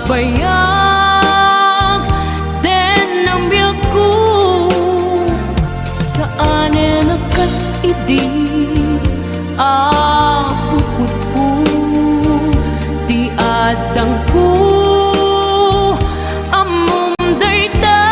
bayag den ang biyaku saan nakas idi pukut ku di adang ku amum dayta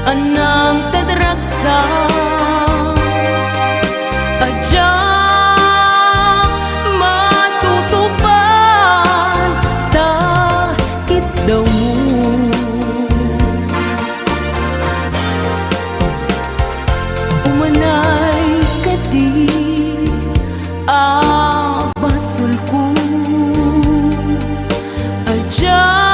anang tadraksa adya matutupan takit daw mo umanay kadi basul ko adya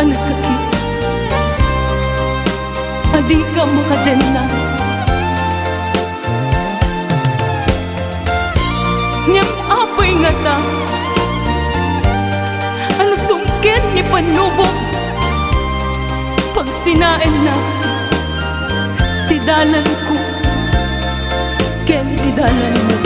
ang sakit adi ka makadena ngem apay nga ta ano sungkin ni panubok pag sinain na tidalan ko ken tidalan mo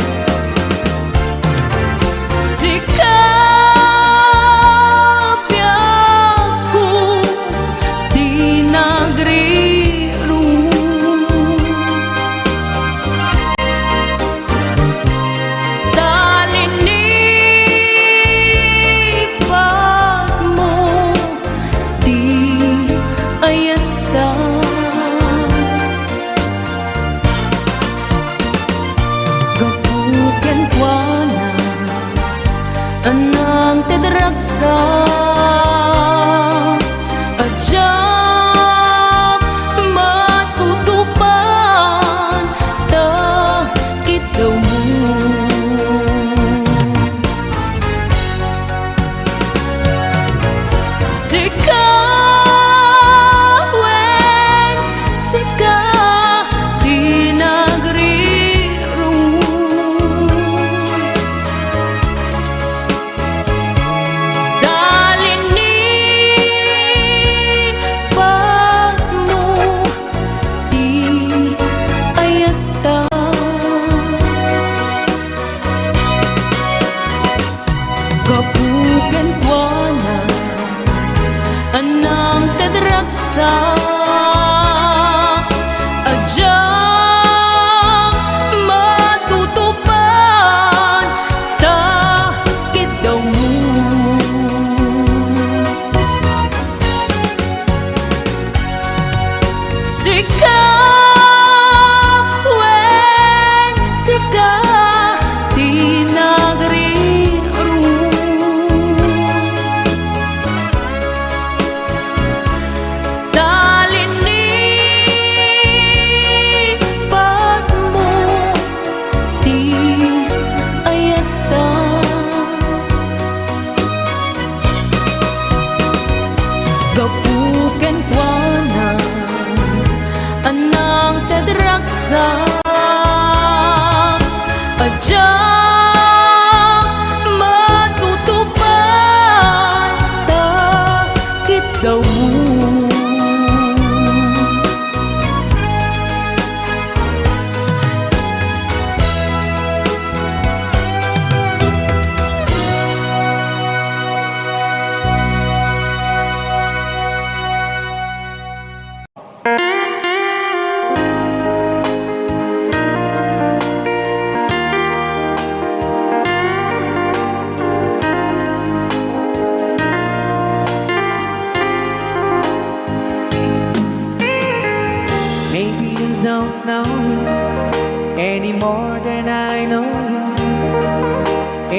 anang tadraksa adya matutupan takit daw mo sika di nagriru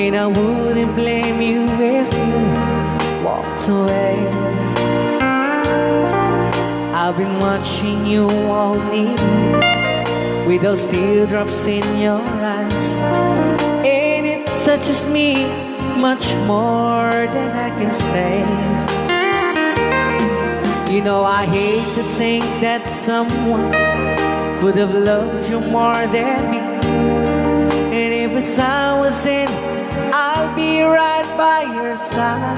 And I wouldn't blame you if you walked away. I've been watching you all evening with those teardrops in your eyes, and it touches me much more than I can say. You know, I hate to think that someone could have loved you more than me. And if it's I was in, I'll be right by your side.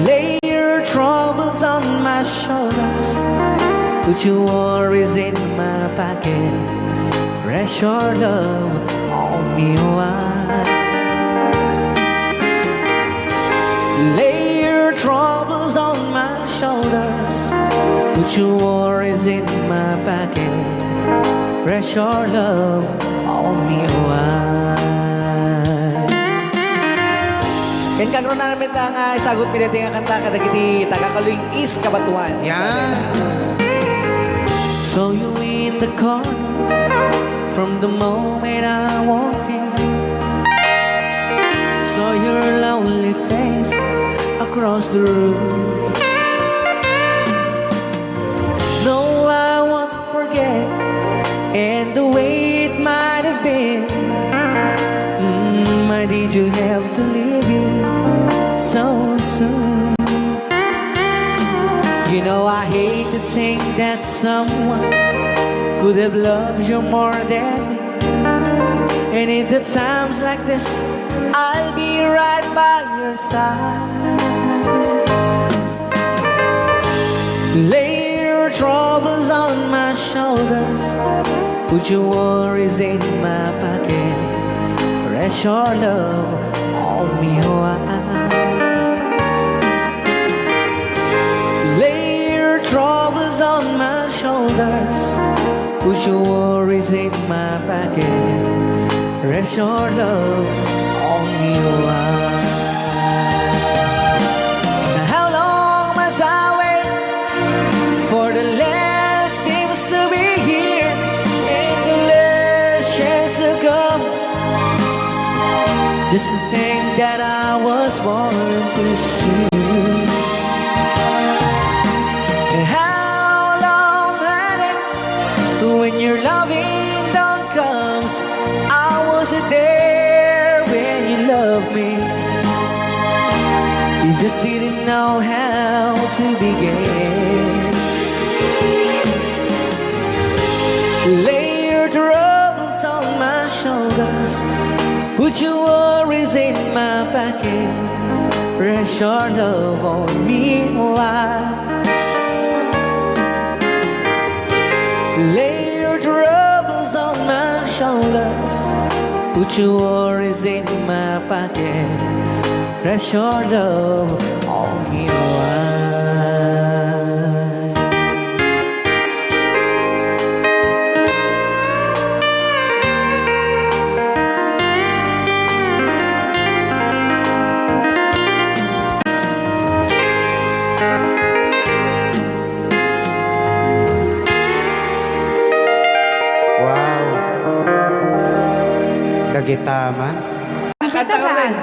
Lay your troubles on my shoulders, put your worries in my pocket. Rest your love on me wide. Lay your troubles on my shoulders, put your worries in my pocket. Rest your love on me wide. Ken kagro na namin ang isagot pinating ang kanta kadagiti tagakaluing is kabatuan. Yan. So you in the corner from the moment I walk in. Saw your lonely face across the room. No, I won't forget, and the way it might have been. Why did you have to leave it so soon? You know, I hate to think that someone could have loved you more than me. And in the times like this, I'll be right by your side. Lay your troubles on my shoulders, put your worries in my pocket. Rest your love on me wide. Lay your troubles on my shoulders, put your worries in my pocket. Rest your love on me wide. How long must I wait for the last seems to be here and the last chance to come? Just to think that I was born to see. And how long had it when your loving dawn comes? I wasn't there when you loved me. You just didn't know how to begin. Lay your troubles on my shoulders, put your worries in my pocket. Rest your love on me wide. Lay your troubles on my shoulders, put your worries in my pocket. Rest your love on me wide. Wow. Dagitaman. Kanta ka rin.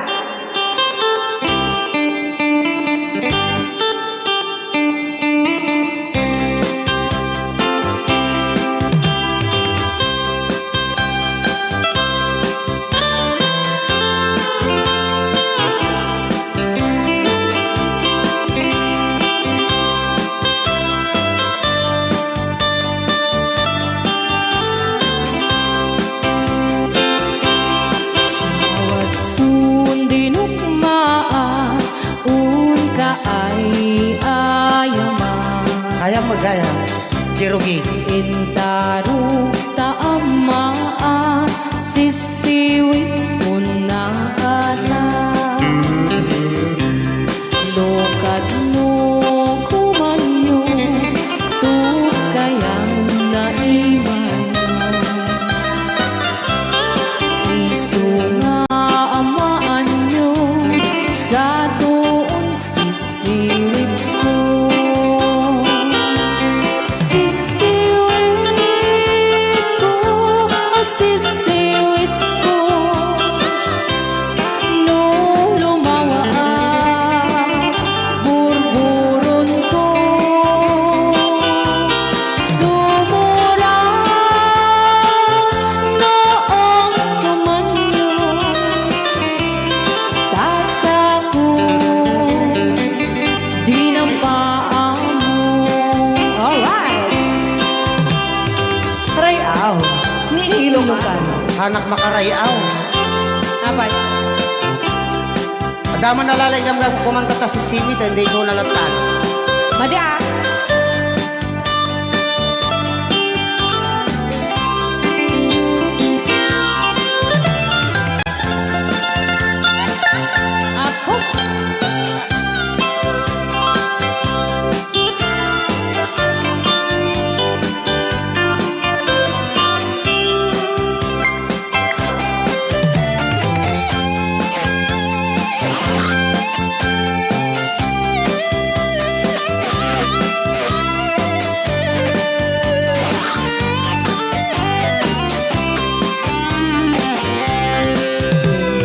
Kaya magaya. Kirugi. Intaruk taamaan sisiwit mo na ala. Lokat mo kumanyo tukayang naimay. Isu nga amaan nyo sa tuon sisiwit ko. Sisiwit ko, sisiwit aw. Ni Ilocano. Hanak makarayaw. Apat. Adama nalalay kami kumanta ta si Simi, hindi ko nalatan. Madi ah. Apo.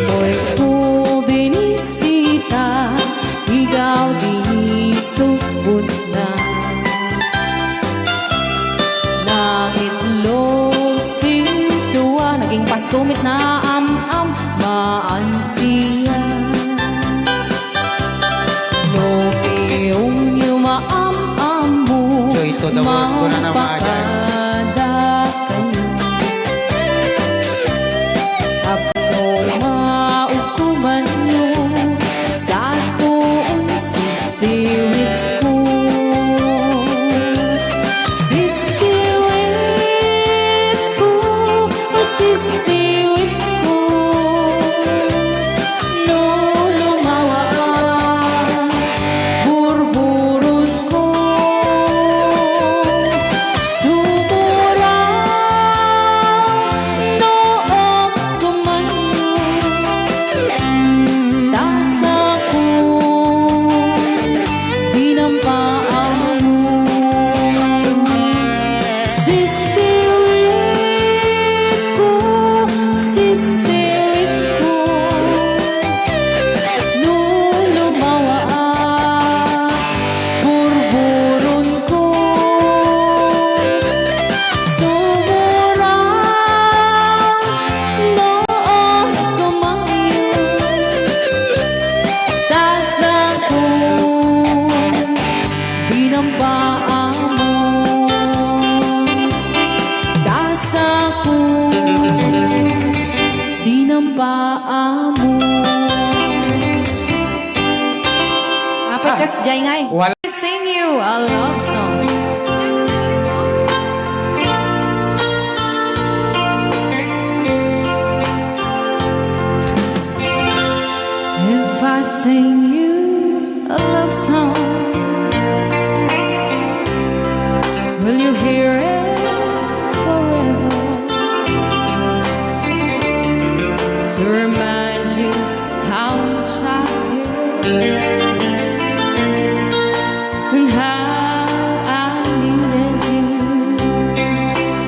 Mo'y bubinisita, ikaw di subot na. Naitlog sintuwa, naging pastumit na am-am, maansiya. No piyong yumaam-am mo, Joy to the world ko na naman, mapakada kayo. Ako maukuman nyo sa tuong sisiwit ko. Sisiwit ko, sisiwit ko. No lumawa ang burburot ko. Sumura noong kumanyo. Tasa ko, dinampaan mo. Sisiwit ko, sisiwit ko. No lumawa ang burburon ko. Sumura noong kumanyo. Tasa ko, dinampaan mo. Tasa ko, dinampaan mo. Apat kas jay ngay. Wala. Sing you a love song. If I sing you a love song, will you hear it forever? To remind you how much I care and how I needed you.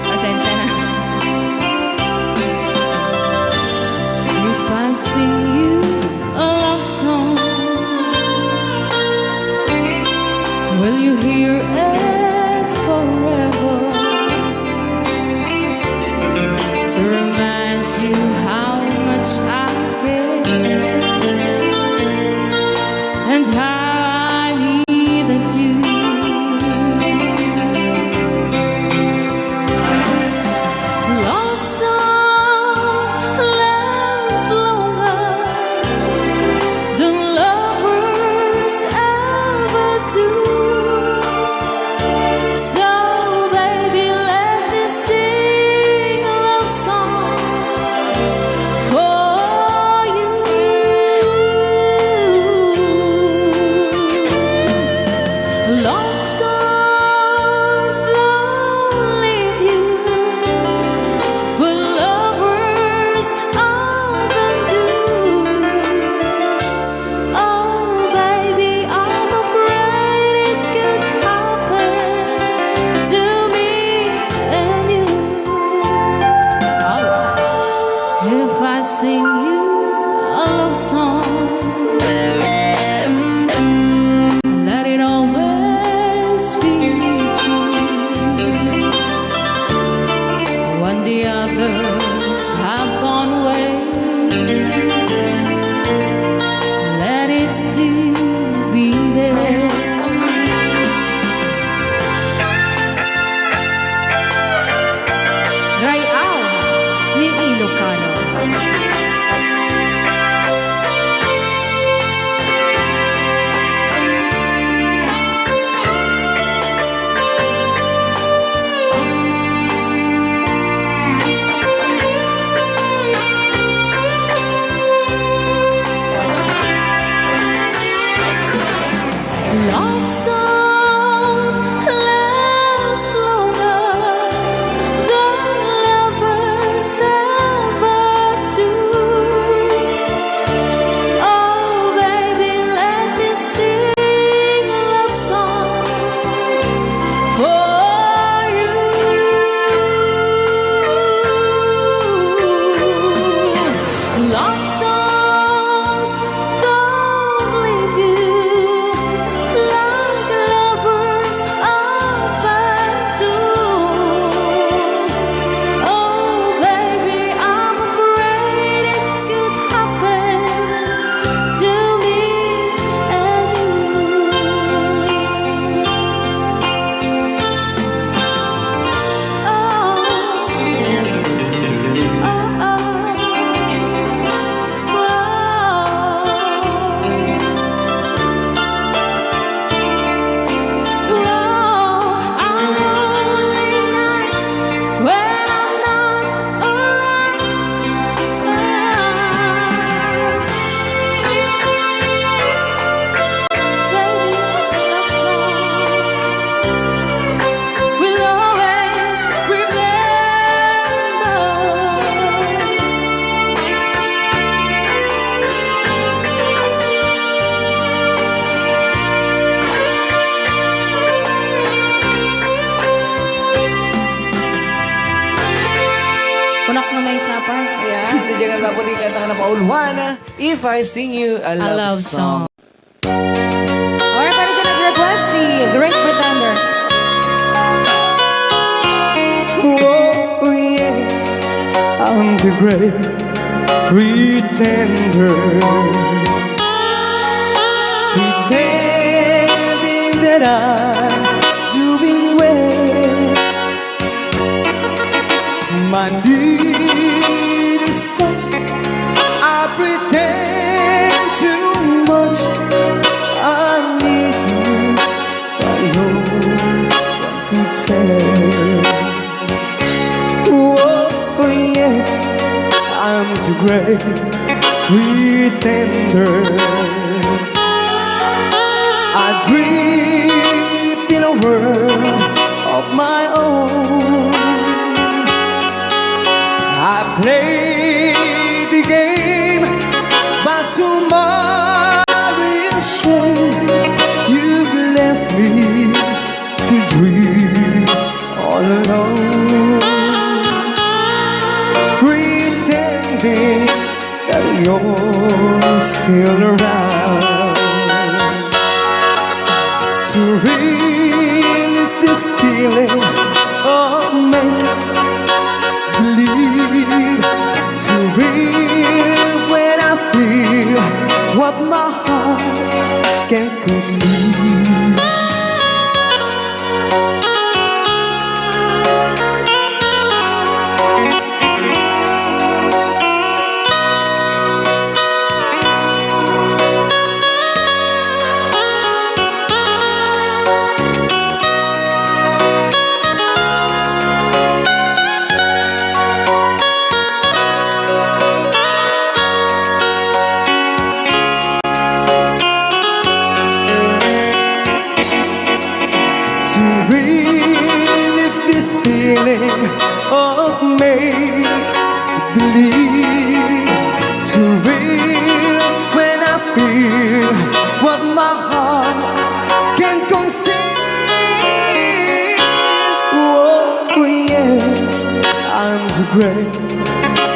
Pasensya na. If I sing you a love song, will you hear it forever? To remind you how much I care and how I needed you. Love songs last longer than lovers ever do. So baby, let me sing a love song for you. Love songs don't leave you, but lovers often do. Oh baby, I'm afraid it could happen to me and you. Alright. If I sing you a love song, let it always be true. When the others have gone away, let it still be there. Kunak na may sapay. Ayan, di dyan na dapat ikanta ka na paulwana. If I sing you a A love song. Alright, pwede din nag-request si Great Pretender. Oh, yes, I'm the great pretender. Pretending that I'm doing well. My need is such, I pretend too much. I need you, but no one could tell. Oh, yes, I'm the great pretender. I dream in a world of my own. I play the game, but tomorrow is shame. You've left me to dream all alone, pretending that you're still around. To release this feeling of make-believe, to real when I feel what my heart can conceive. To relive this feeling of make-believe, to real when I feel what my heart can conceive. Oh, yes, I'm the great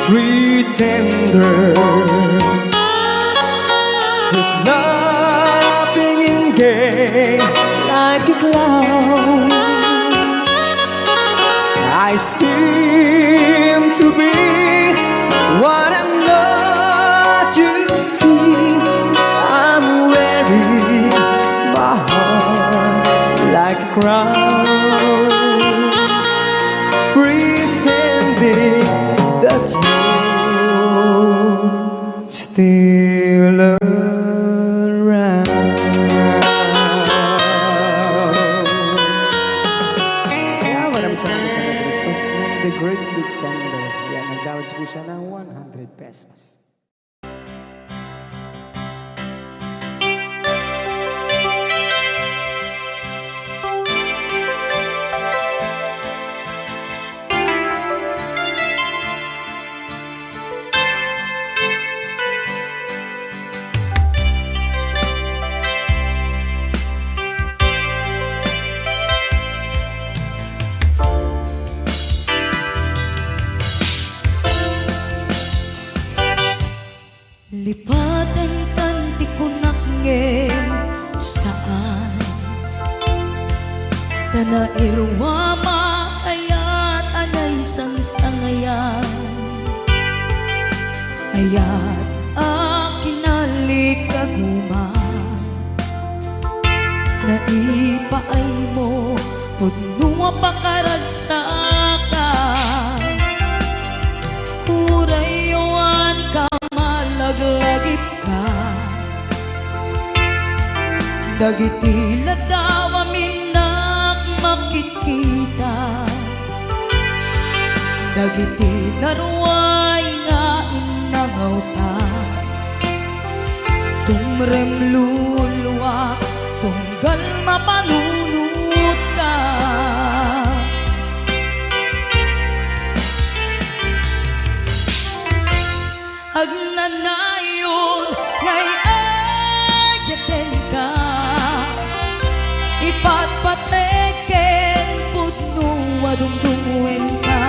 pretender. Just laughing in gay like a clown. I seem to be what I'm not. You see, I'm wearing my heart like a crown, pretending that you're still around. Kaya maraming salamat sa nag-request ng The Great Pretender. Yan, nag-downloads po siya ng 100 pesos. Lipatan kanti kunak ngem saan Tana irwa makayat anay sang-sangayan Ayat akinalik kaguma Naipaay mo Pudnunga pakaragsakan Urayawan ka malaglagip ka Dagiti ladawa minak makikita Dagiti naruay nga inangaw ta Tumrem luluwak tunggal mapanunut ka Agnanayon ngay ayaten ka Ipatpateken putno adungdungwen ka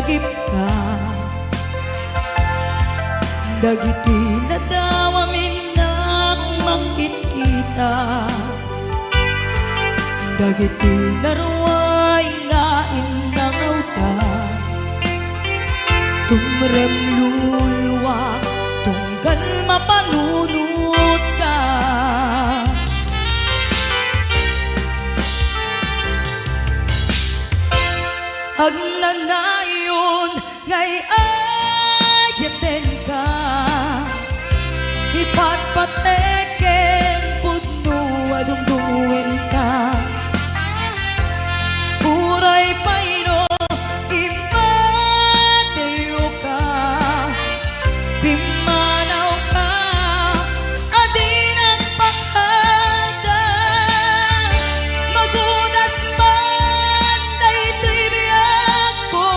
lagip ka. Dagiti na daw amin nang makikita. Dagiti naruay nga inangawta. Tumrem lulwa tunggal mapanunod ka. Ag nanayon ngay ayaten ka. Ipatpateken pudno adungduin ka. Uray payno imateo ka. Pimanaw ka adinang pakada. Magudas man daytoy biyak ko.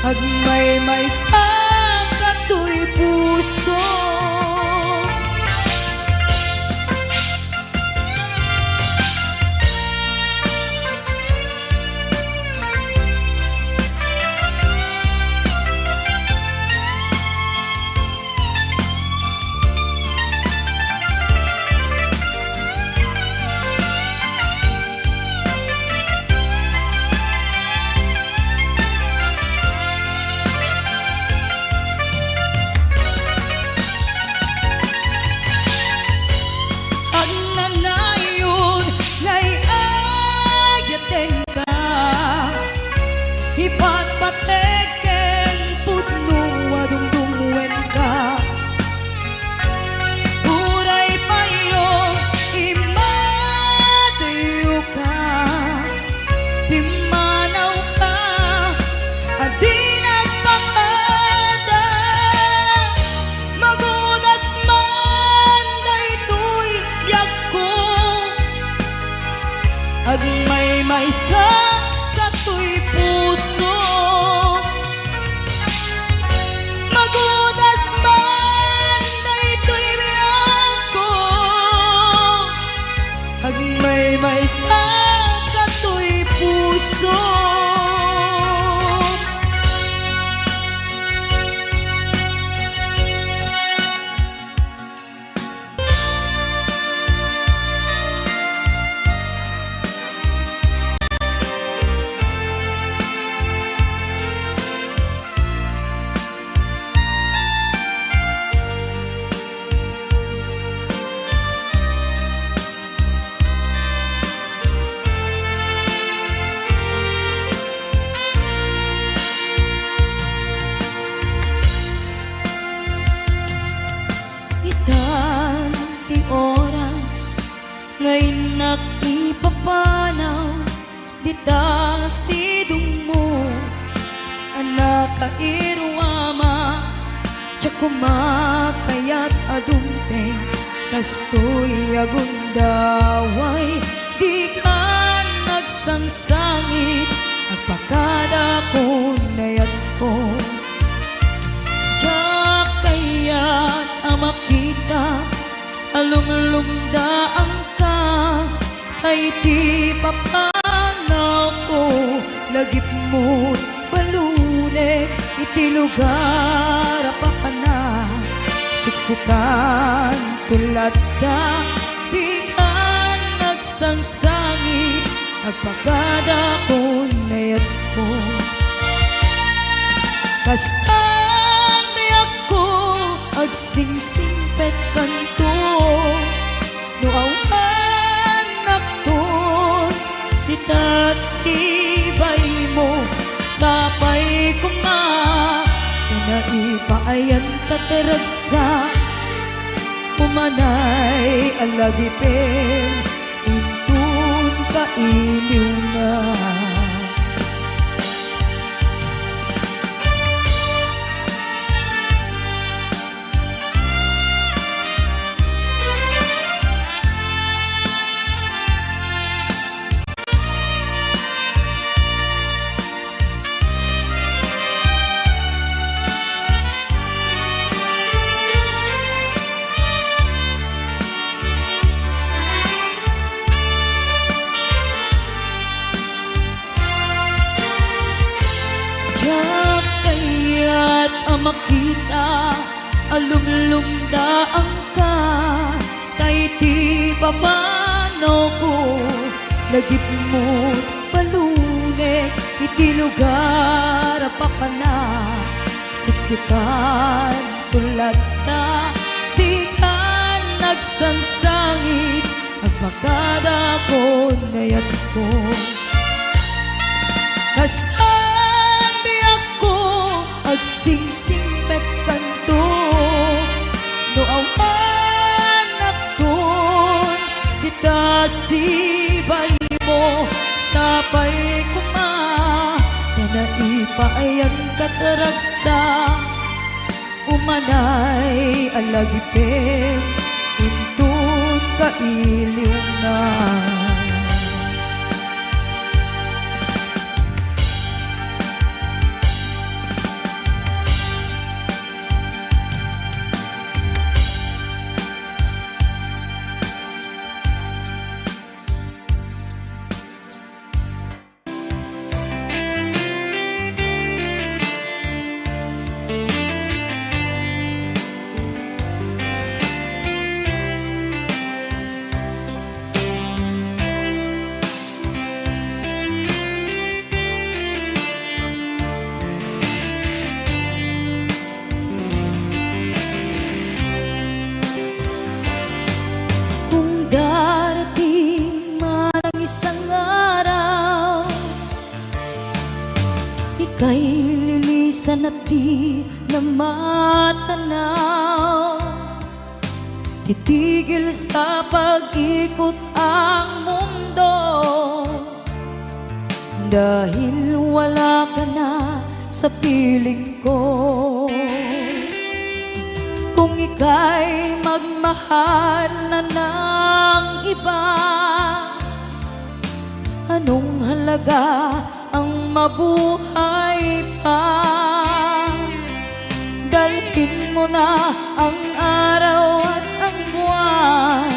Ag may sa katoy puso. Ipatpateken pudno adungdungwen ka. Uray payno imateo ka. Timanaw ka adinang pakada. Magudas man daytoy biyak ko. Ag may sa katoy puso. Magudas man daytoy biyak ko. Ag may sa katoy puso. Itan ti oras ngay nakipapanaw. Dita sidong mo anak kairwama. Tiyak kumakayat adumteng kastoy agundaway. Di ka nagsangsangit agpakada ko nayat ko. Tiyak kayat makita alumlumdaan ka. Ay di papanaw ko lagip mo't balunet. Iti lugar apakana siksikan tulad ka. Di ka nagsangsangit agpagada ko nayat ko. Kastan biyak ko agsingsingpet kanto. No awan nakton ditas ibay mo. Sapay ko nga na ipaayan kateragsa. Umanay alagipin intun kailiw na. makita alumlumdaan ka kay ti papano ko lagip mo't palunek iti lugar pa na siksikan tulad na di ka nagsansangit agpakada ko nayat ko kastan biyak ko agsingsingpet kanto no awan naton kita sibay mo sapay kuma na naipaayan kataragsa umanay alagipin intun kailiw na ika'y lilisan at di na matanaw titigil sa pag-ikot ang mundo dahil wala ka na sa piling ko kung ika'y magmahal na ng iba anong halaga ang mabuhay pa dalhin mo na ang araw at ang buwan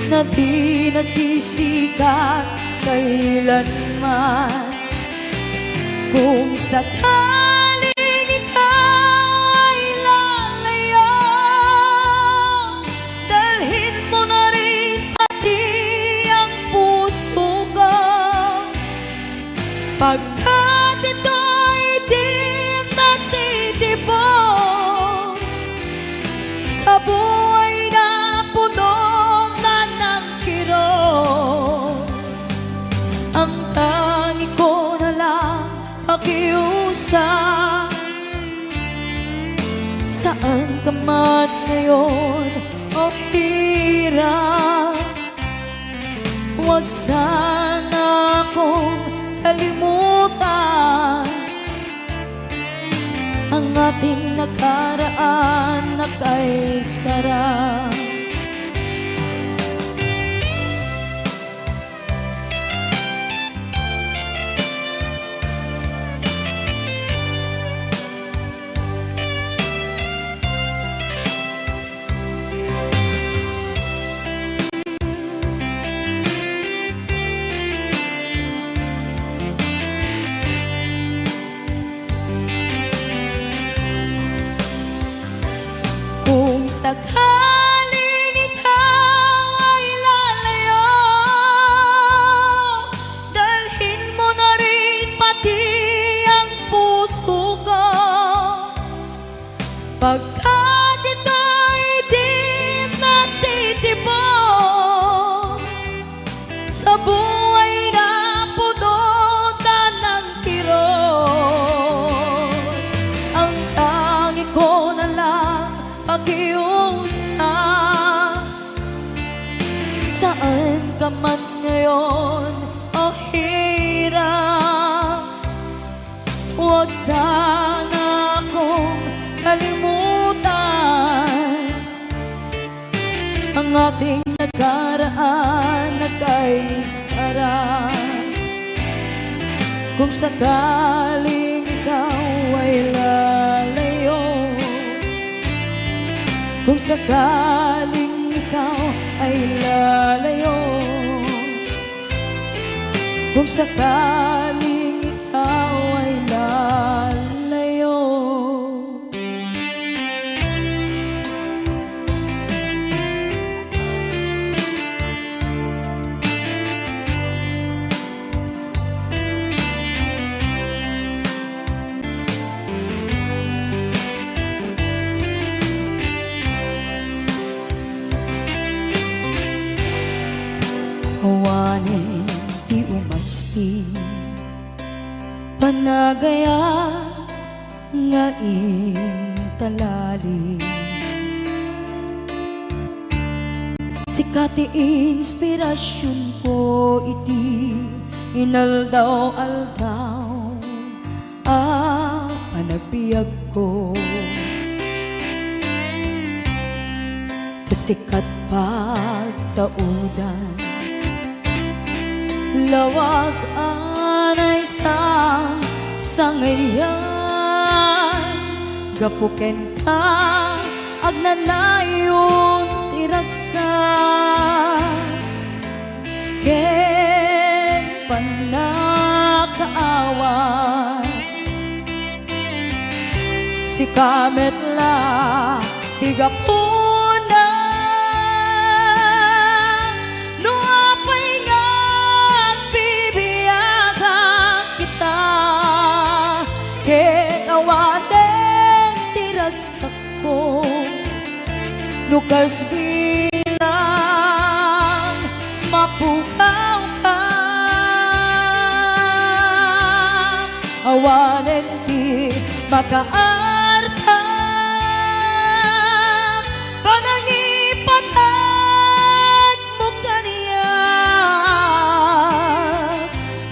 na di nasisikat kailanman kung sakaling ikaw ay lalayo dalhin mo na rin pati ang puso ko pagkat ito'y di natitibok sa buhay na puno na ng kirot ang tangi ko na lang pakiusap saan ka man ngayon o hirap huwag sana akong kalimutan ang ating nakaraan na kay sarap kung sakaling ikaw ay lalayo dalhin mo na rin pati ang puso ko pagkat ito'y di natitibok sa buhay na puno na ng kirot ang tangi ko na lang pakiusap saan ka man ngayon o hirap huwag sana akong kalimutan ang ating nakaraan na kay sarap kung sakaling ikaw ay lalayo kung sakaling ikaw ay lalayo kung sakaling ikaw ay lalayo Awanin ti umaspin panagaya nga intalali sikati inspirasyon ko iti inaldaw-aldaw panagbiag ko kasikat pagtaudan lawag anay sang sangayan gapuken ka agnanayon tiragsa ken panakaawan si kamet la tigapuna no apay nga agbibiyaga kita ken awanen tiragsak ko nukas bilang mapukaw ka awanen ti makaarta panangipatag mo kaniya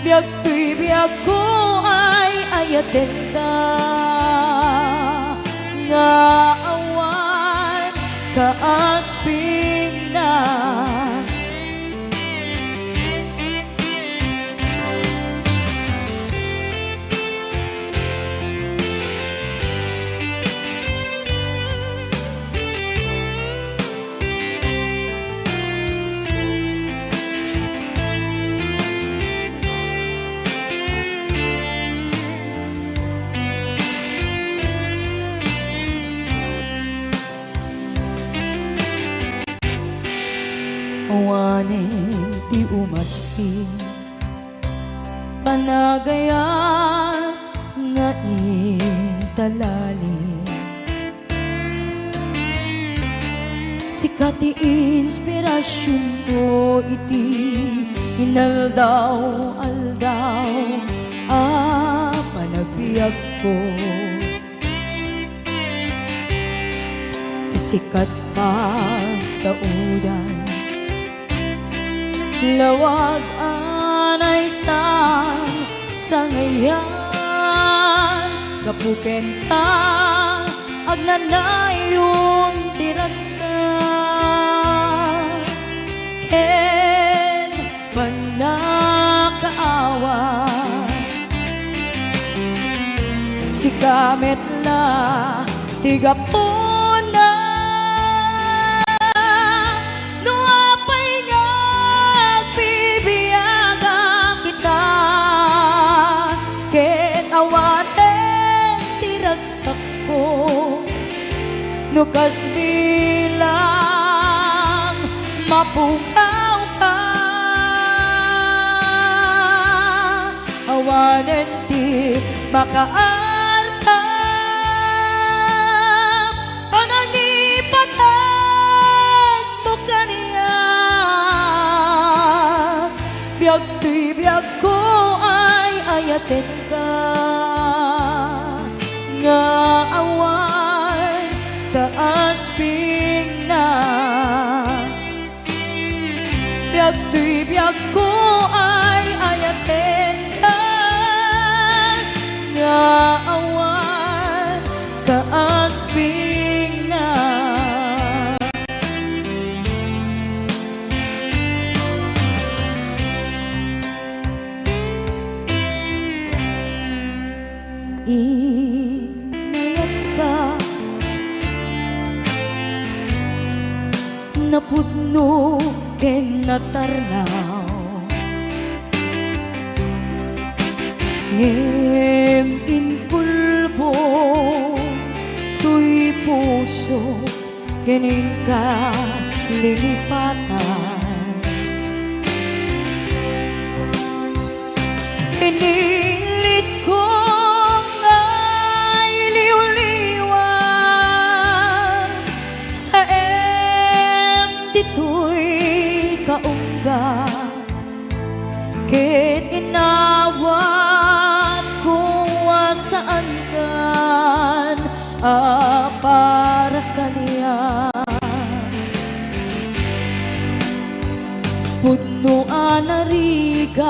biag tuy biag ko ay ayaten ka nga awan kaasping na awanin ti umaspin panagaya nga intalali sikati inspirasyon ko iti inaldaw-aldaw panagbiag ko sikat pagtaudan lawag anay sang sangayan gapuken ka agnanayon tiragsa ken panakaawa si kamet la tigapuna nukas bilang mapukaw ka awanen ti makaarta panangipatag mo kaniya biag tuy biag ko ay ayaten ka nga awan kaasping na biag tuy biag ko ay ayaten ka nga awan kaasping na inayat ka napudno ken natarnaw ngem inpulbo tuy puso kening ka lilipatan inilit ko ngay liw-liwan sa dito'y kaungga ket inawat kung wasaan kan para kaniya. Pudno anarigan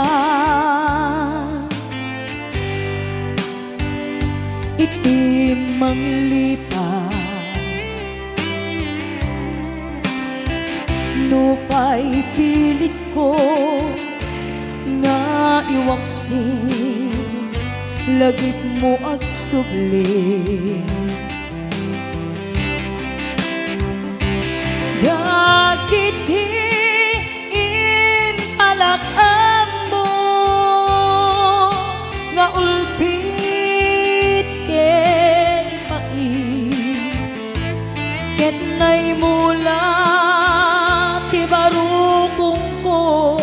iti manglita no pa'y pilit ko nga iwaksin lagip mo agsubli. Dagit alakam mo nga ulpit ken pait ket nay mula ti barukong ko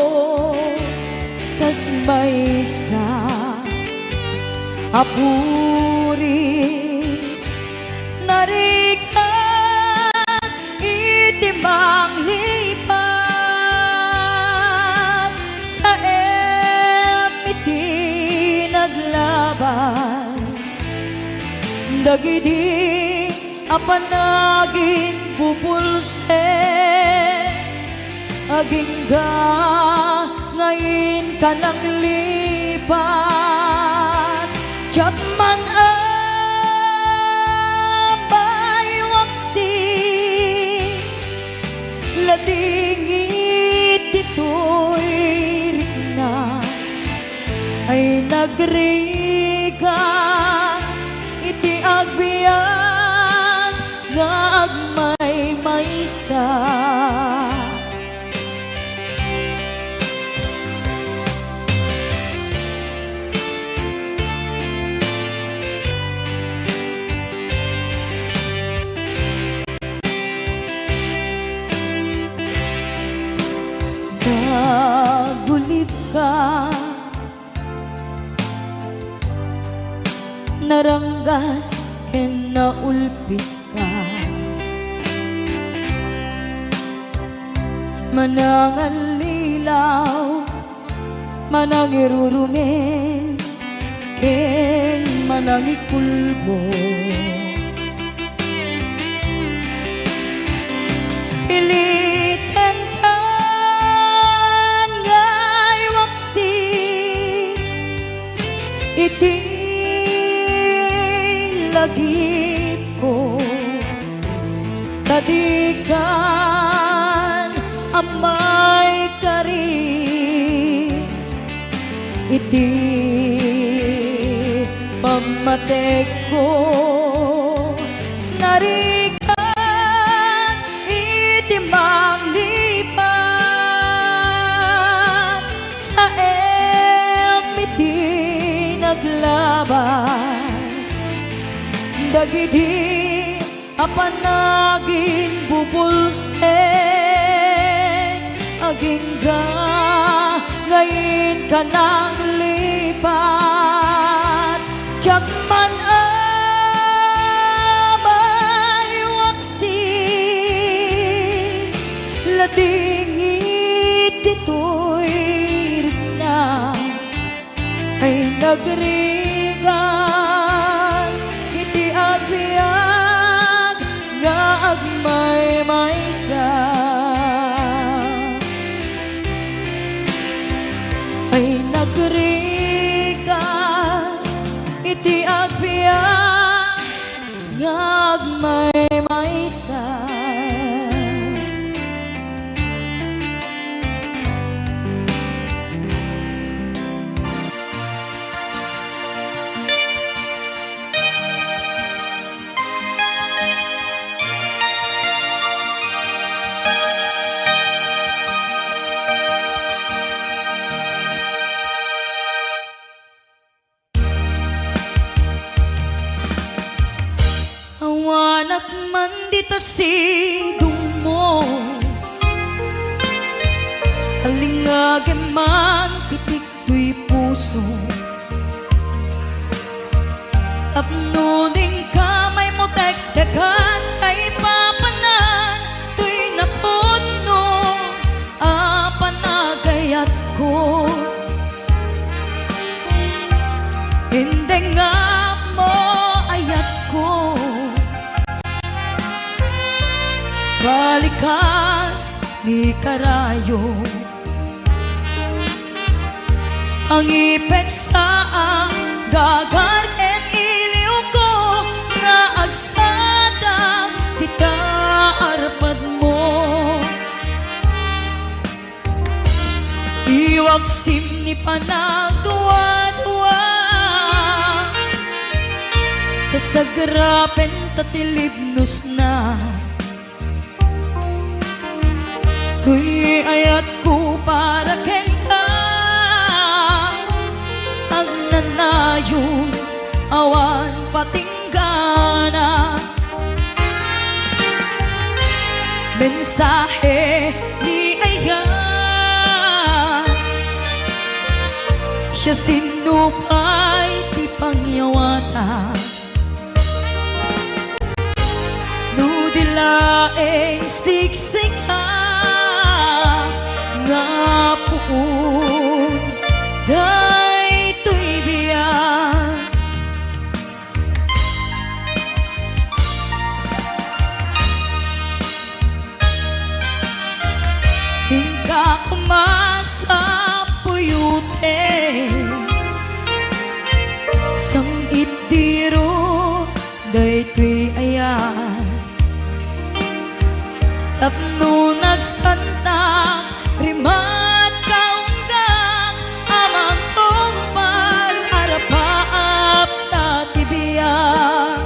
kas maysa apuris narikan iti manglipat sa iti naglabas dagiti apanagin bubulse agingga ngayon ka nang lipat Jatman abay waksi ladingit ito'y rikna ay nagriga iti agbiyan nga agmay maysa. Nagulip ka naranggas ken naulpit ka manangan lilaw manang irurumen ken manang ikulbo piliten kan ngay waksi iti lagip ko tadikan amay kari iti pamatek ko narikan iti manglipat sa iti naglabas dagiti apanagin bubulse agingga ngayon ka nang lipat Jatman abay waksi ladingit ito'y rikna ay nagrigan iti agbiag nga agmay maysa ay nagrigan iti agbiag nga agmay maysa. Awanak man dita sidong mo halingage man pitik tuy puso tapnuning kamay mo tektekan kay papanan tuy napudno apanagayat ko ni karayo. Ang ipek sa dagar ken iliw ko na agsadang dita arpad mo. Iwag sim ni panagduwa-duwa kasagrapen tatilibnos na. Tuy ayat ko para ken ka ang nanayon awan patinggana. Mensahe ni Aya siya sinupay ti pangyawata. Nudilaeng siksik nga puun daytoy biyan. Singka kumasa puyute sang itiro daytoy ayan. Tapno nagsanta rimat kaunggang amang tumpal arapaap tatibiyang.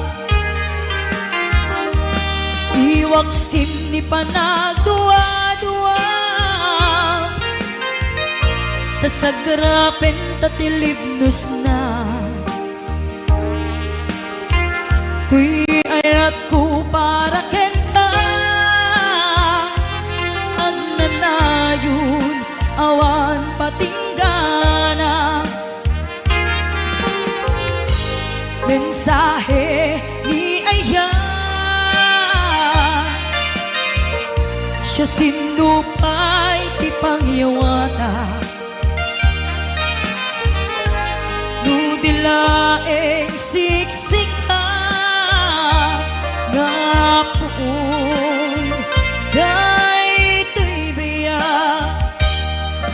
Iwag sim ni panagduwa-duwa tasagrapen tatilibnos na. Tuy ayat ko para ken ka ang nanayon awan patinggana. Mensahe ni Aya siya sinupay ti pangyawata. Nudilaeng siksik nga puun daytoy biyak.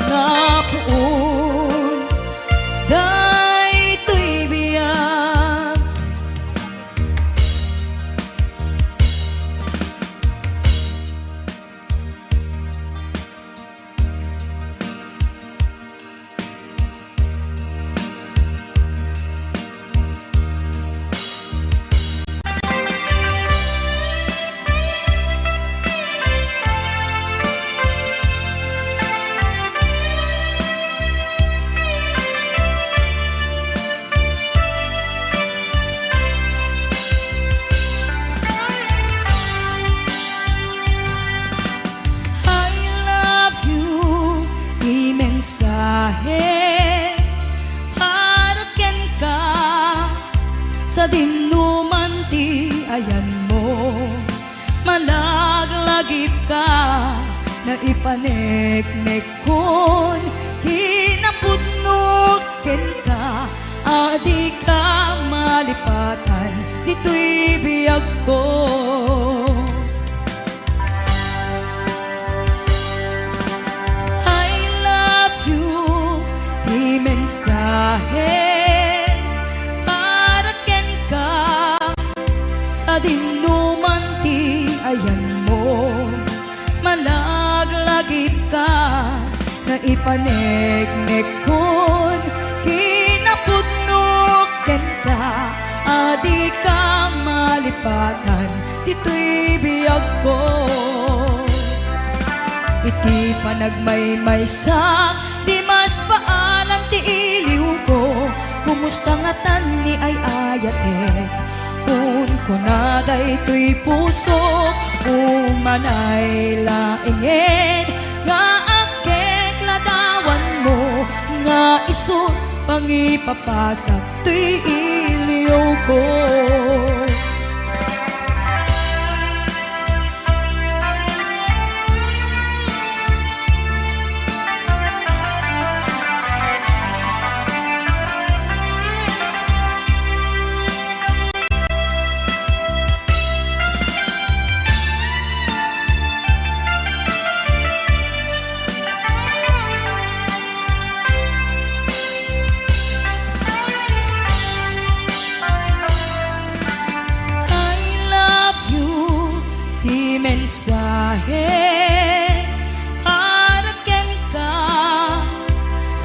Nga puun daytoy biyak. Mensahe para ken ka sa dinuman ti ayan mo. Malaglagip ka na ipaneknek kon hinapudnog ken ka adi ka malipatan dito'y biyag ko. Mensahe para ken ka sa dinuman ti ayan mo. Malaglagip ka na ipaneknek kon hinapudnog ken ka adi ka malipatan dito'y biyag ko. Iti panagmaymaysa di mas paalam ti iliw ko. Kumusta nga tan ni ay ayatek kun kunaday to'y puso umanay laingin nga akek ladawan mo nga isun pangipapasak to'y iliw ko.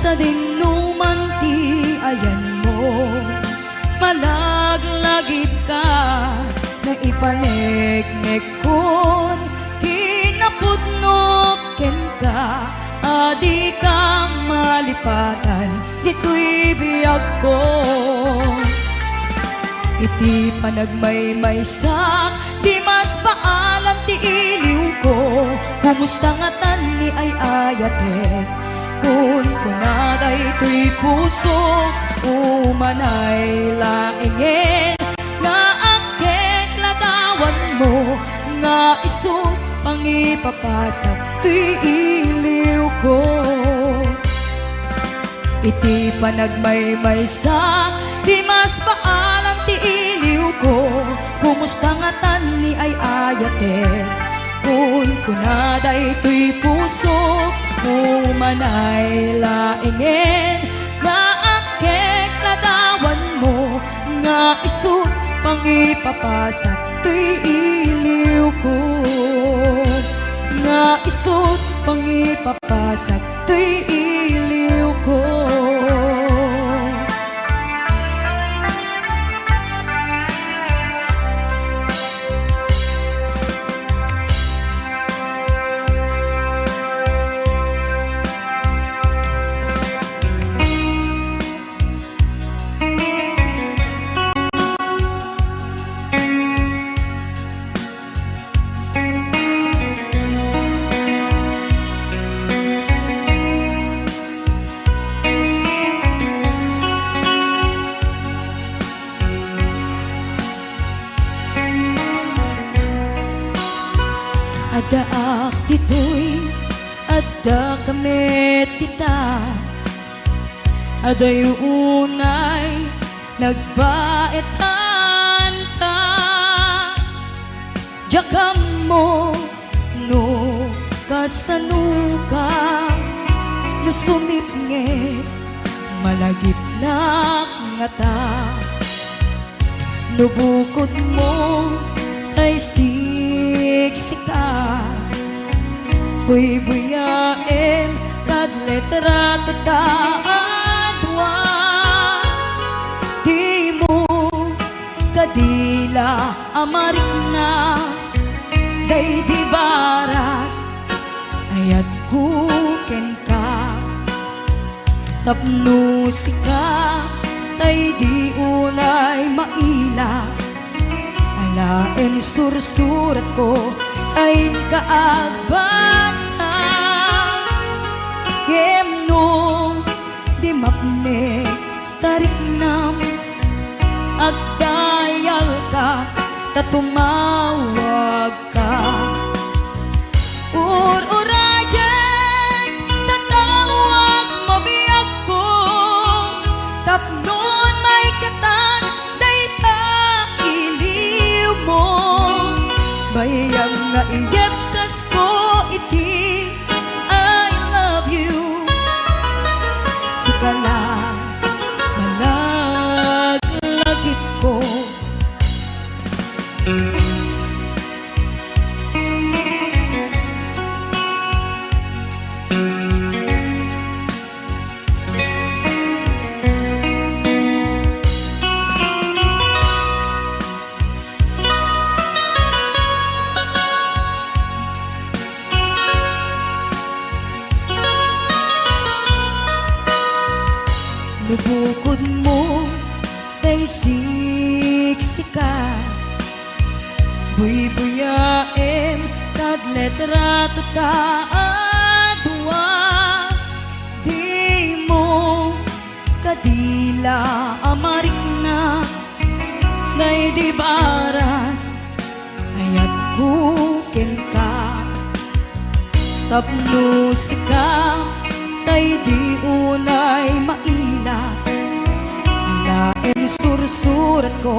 sa dinuman ti ayan mo, malaglagip ka na ipanegnek kon kinapudnok ken ka, adi kang malipatan dito'y biyag ko. Iti panagmaymaysak di mas paalan ti iliw ko, kumusta nga tani ay ayatek kun kunaday to'y puso umanay laingen nga akek ladawan mo nga isut pangipapasak to'y iliw ko. Iti panagmaymaysak di mas paalan ti iliw ko, kumusta nga tani ay ayatek kun kunaday to'y puso umanay laingen nga akek ladawan mo nga isut pangipapasak to'y iliw ko, nga isut pangipapasak to'y iliw ko. Adaak dito'y adda kamet tita, aday unay nagbaetan ta, jakam mo no kasanuka no sumipnget malagip na ngata, no bukod mo ay siksika, buy-buyaem kad letra tataadwa, di mo kadila amarik na day di barat ayat kuken ka, tapno sika tay di unay maila, alaen sursurat ko ay kaagbasa, yemno di mapne tarik nam agdayal ka tatumawag ka, ururayan tatawag mo biyag ko, tapnon may katan dayta iliw mo, bayang nga iyat kas ko iti I love you, sikala malaglagip ko. Nubukod mo kay siksika, buy-buyaem kad letra tataadwa, di mo kadila amarik na nay di barat ayat kuken ka, tapno sika tay di unay maila, alaen sursurat ko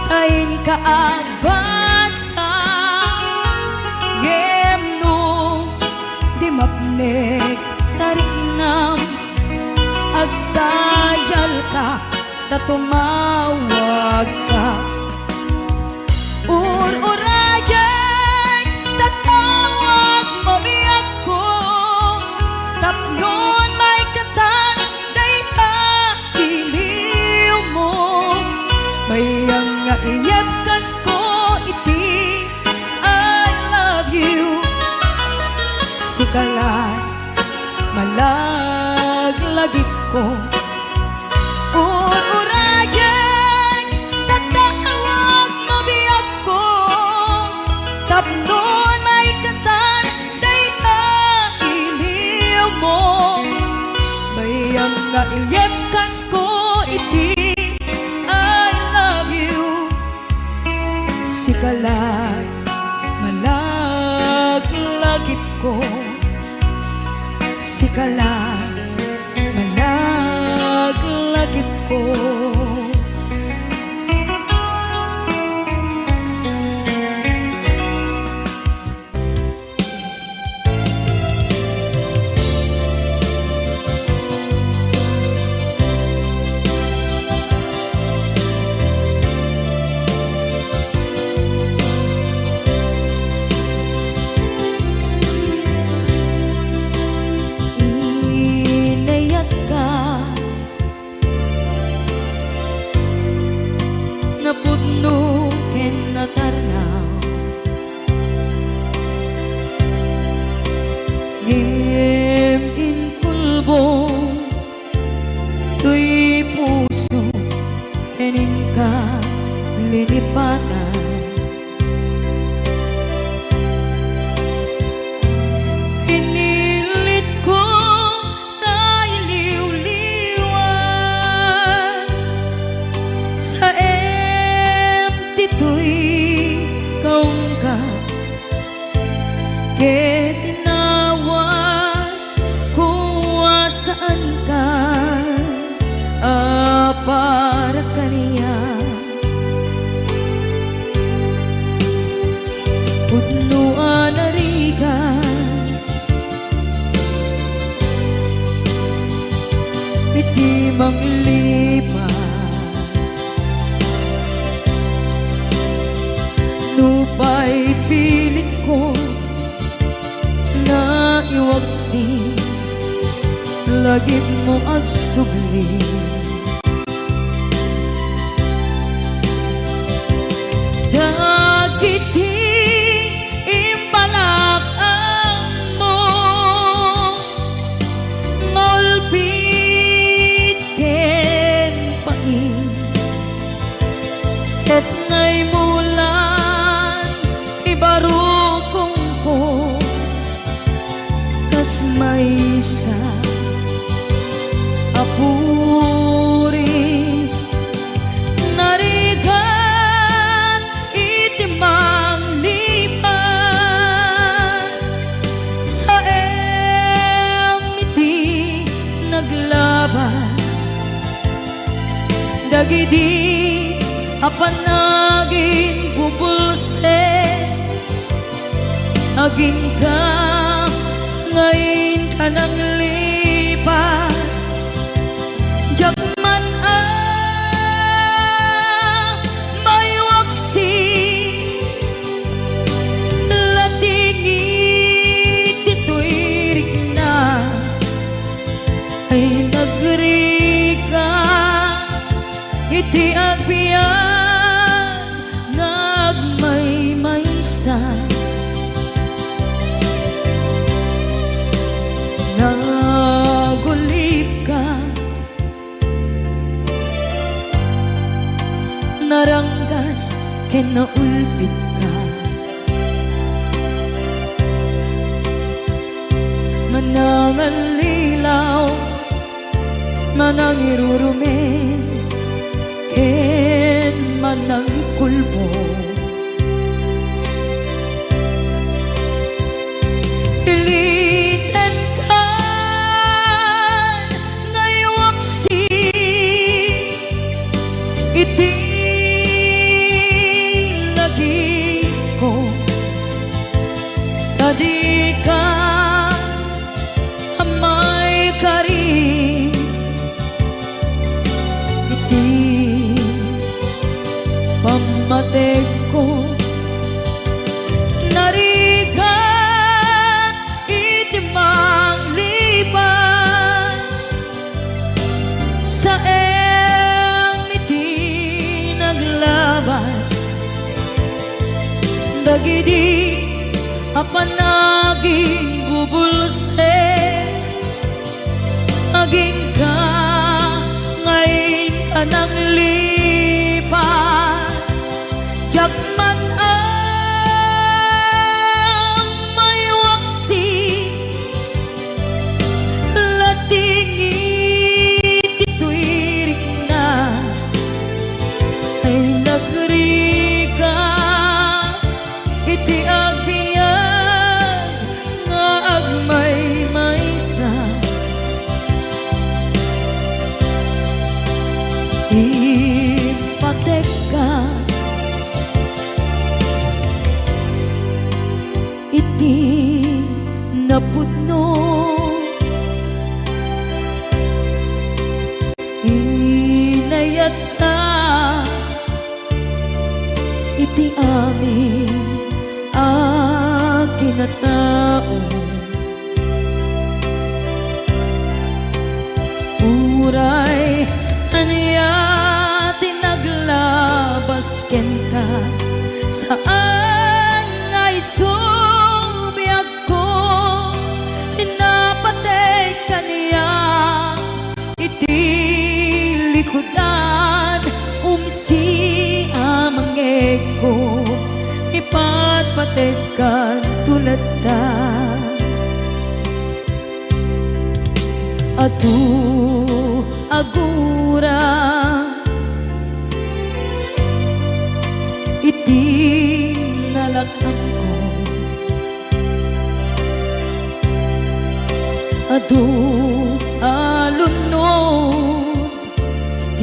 ay kaagbasa, yemno di mapnek tarik nam agdayal ka tatumawag ka, ururayan tatawag mo biyag ko, tapnon may katan ko Ururayan Tatawag mabiyag ko Tapnon may katan Dayta iliw mo Mayam nga iyepkas ko iti I love you Sikalat malaglagip ko Sikalat malaglagip ko Inayat ka Napudno ken natarnaw Ngem inkulbo Tuy puso Enin ka linipatan Pinilit ko na iliw-liwan Sa empty to'y kaong ka Ketinawan kung saan ka Para kaniya Pudnuan na rigan Iti manglipat Nupay pilit ko Na iwagsin Lagip mo agsugli Dagiti imbalak ang mo Ngolpit ken pain Et ngay mulan ibarukong ko Kas may isa apuris Narigan itimang lipan Sa emiti naglabas Dagidi apanagin bubulse Agin ka ngayon ka nang lipat Jakman may waksi Latingit ito'y rigna Ay nagrika Iti agbiyan Nagmay-maysa Nagulip ka Naranggas ken naulpit ka Manangalilaw Manangirurumen Ken manangkulbo Pilitan ka Ngaywaksi Iti lagi ko Tadi ka Amay kari Iti pamatek ko Narigan iti mangliban Sa iti naglabas Dagidi apanaging bubulse Aging ka ipateka iti napudno inayat ka iti amin akinatao uray anya tinaglabas ken ka saan nga isubiyag ko pinapatay ka niya iti likodan umsi amangeg ko ipatpatay ka tulad ta adu agura iti nalakang ko adu alunod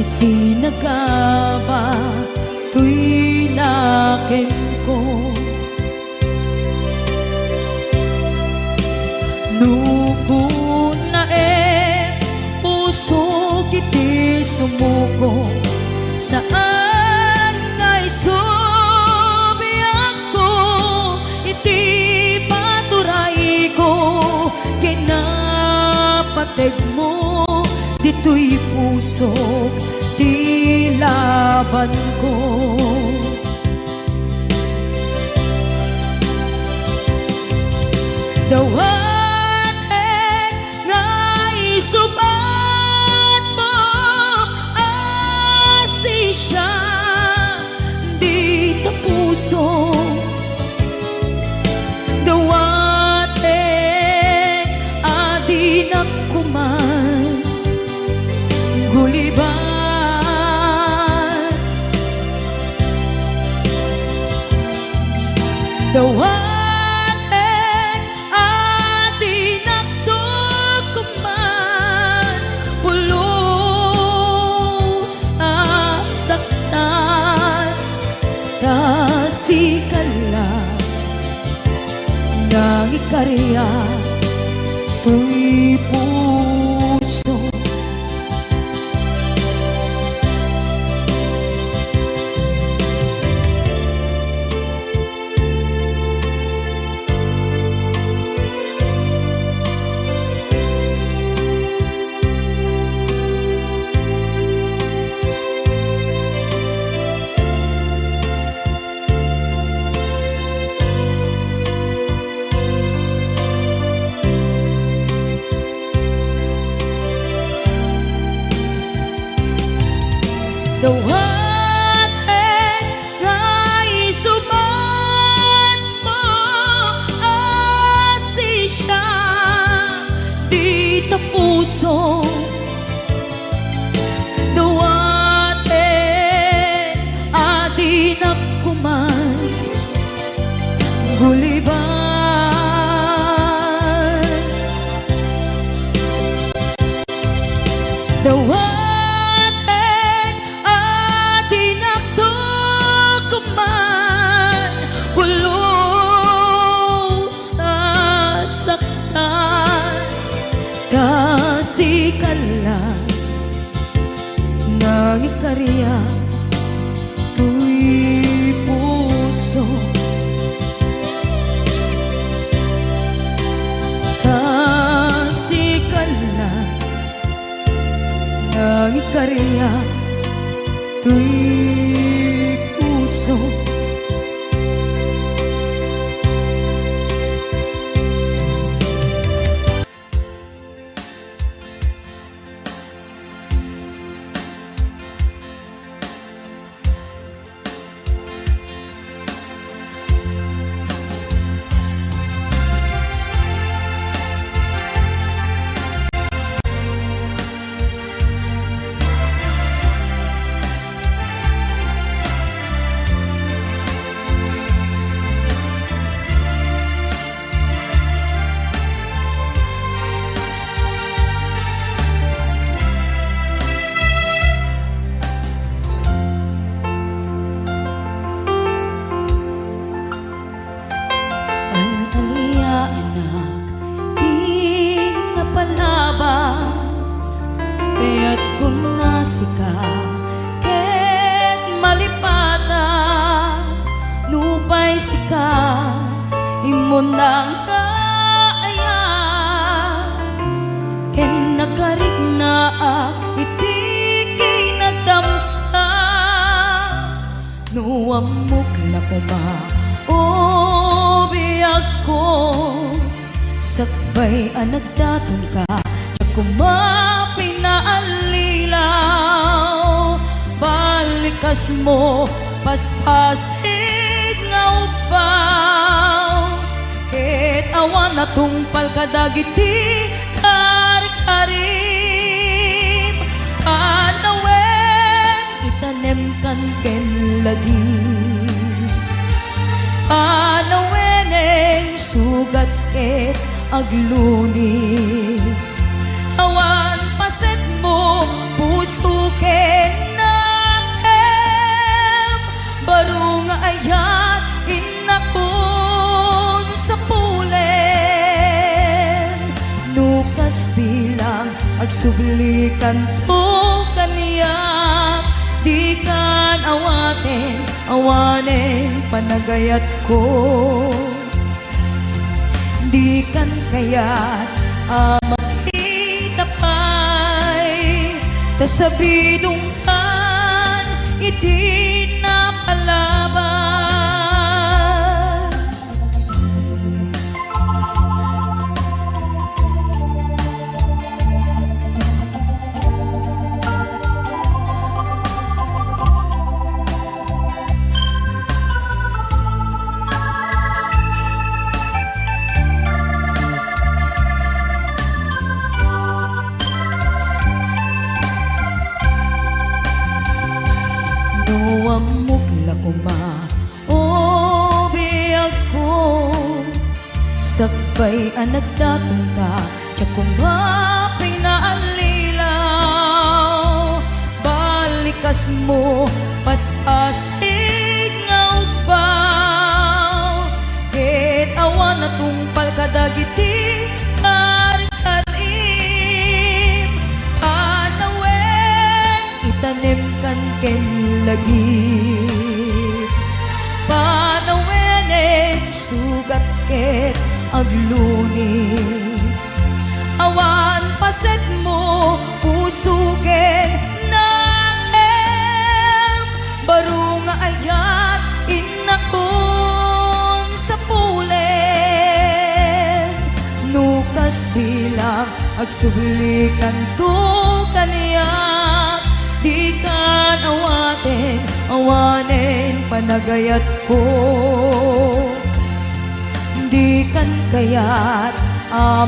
isinagaba tuy naken ko nukun na puso kiti sumuko saan nga isubiyag ko iti paturay ko kinapateg mo dito'y puso di laban ko dawat nga isubat mo asisya di ta puso dawat adi nakuman guliban dawat nang ikarya tuy puso dawat nga isuban mo asisya di ta puso dawat adi nakuman guliban dawat kasikala nang ikarya tuy puso kasikala nang ikarya tuy puso Bayat ko na sika ket malipata nupay sika imo nang kaaya ken nakarig na iti kinadamsa nuamok na kuma o biyag ko sakbay anagdatong ka kumapi na alilaw balikas mo paspasig nga upaw ket awan na tungpal kadagiti karikarim panawen itanem kan ken lagi panawen sugat ket agluni awan paset mo puso ken nakem baro nga ayat inakon sa pulen nukas bilang agsublikan to kaniya di kan awanen panagayat ko di kan kayat tasabidong kan iti na palabas nuamok na kuma o biyag ko sakbay anagdatong ka tiyak kumapi na alilaw balikas mo paspasig nga upaw ket awan na tungpal kadagiti karikalim panawen itanem kan ken lagi panawenen sugat ket agluni awan paset mo puso ken nakem baro nga ayat inakon sa pulen nukas bilang agsublikan to kaniya di kan awanen panagayat ko di kan kayat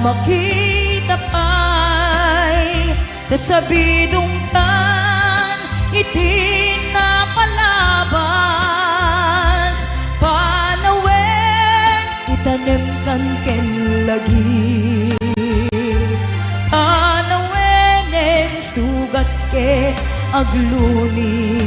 makita pa'y kasabidong kan iti na palabas panawen itanem kan ken lagi panawenen sugat ket agluni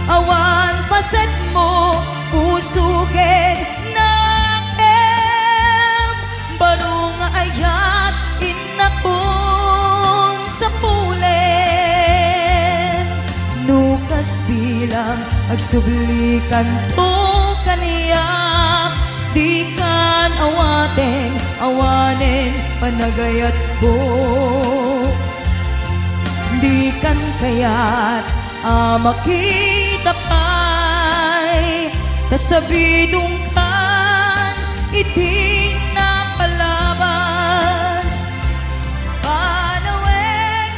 awan paset mo puso ken nakem baro nga ayat inakon sa pulen nukas bilang agsublikan to kaniya di kan awanen panagayat ko di kan kayat makita pa'y kasabidong kan iti na palabas panawen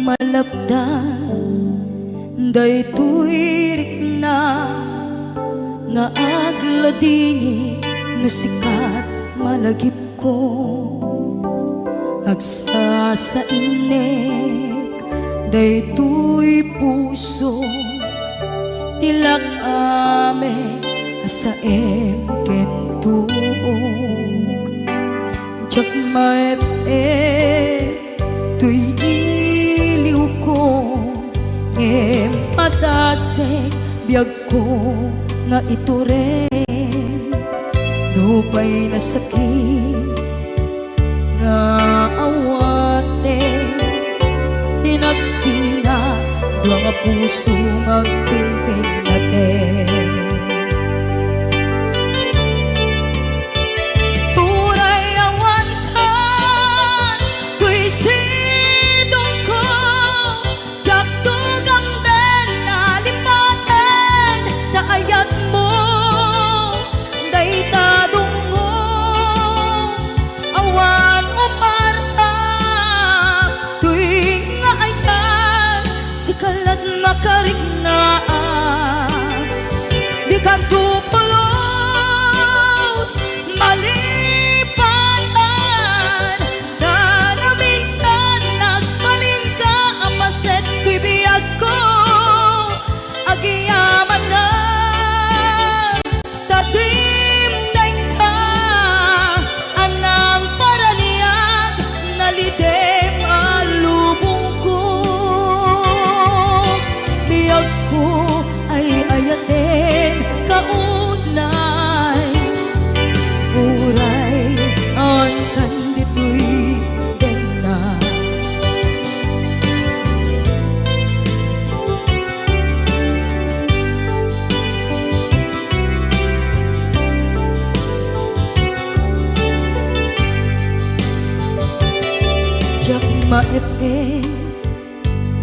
malapdan daytoy rikna nga agladini nga sikat malagip ko agsa sa inek, daytoy puso tilak ame asaem kentuog. Jak maep tuy iliw ko ngem padasek biyag ko nga iture. Dupay na sakit nga awate, tinagsina dua nga puso magpinpin natin. Tunay awan ka, tuy sidong ko, jak tugam den nalipaten, naayat mo, dayta dungo, awan umarta, tuy nga ayan, sikalat makarignaan, di ka tupulos, malipatan, na minsan nagbalin ka, apaset tuy biyag ko, agiyaman na, tadimdeng ka, anang paraniyag, nalidem alubong ko. Biyag ko ay ayatin kaunay, uray ang kandito'y dena. Jak maepe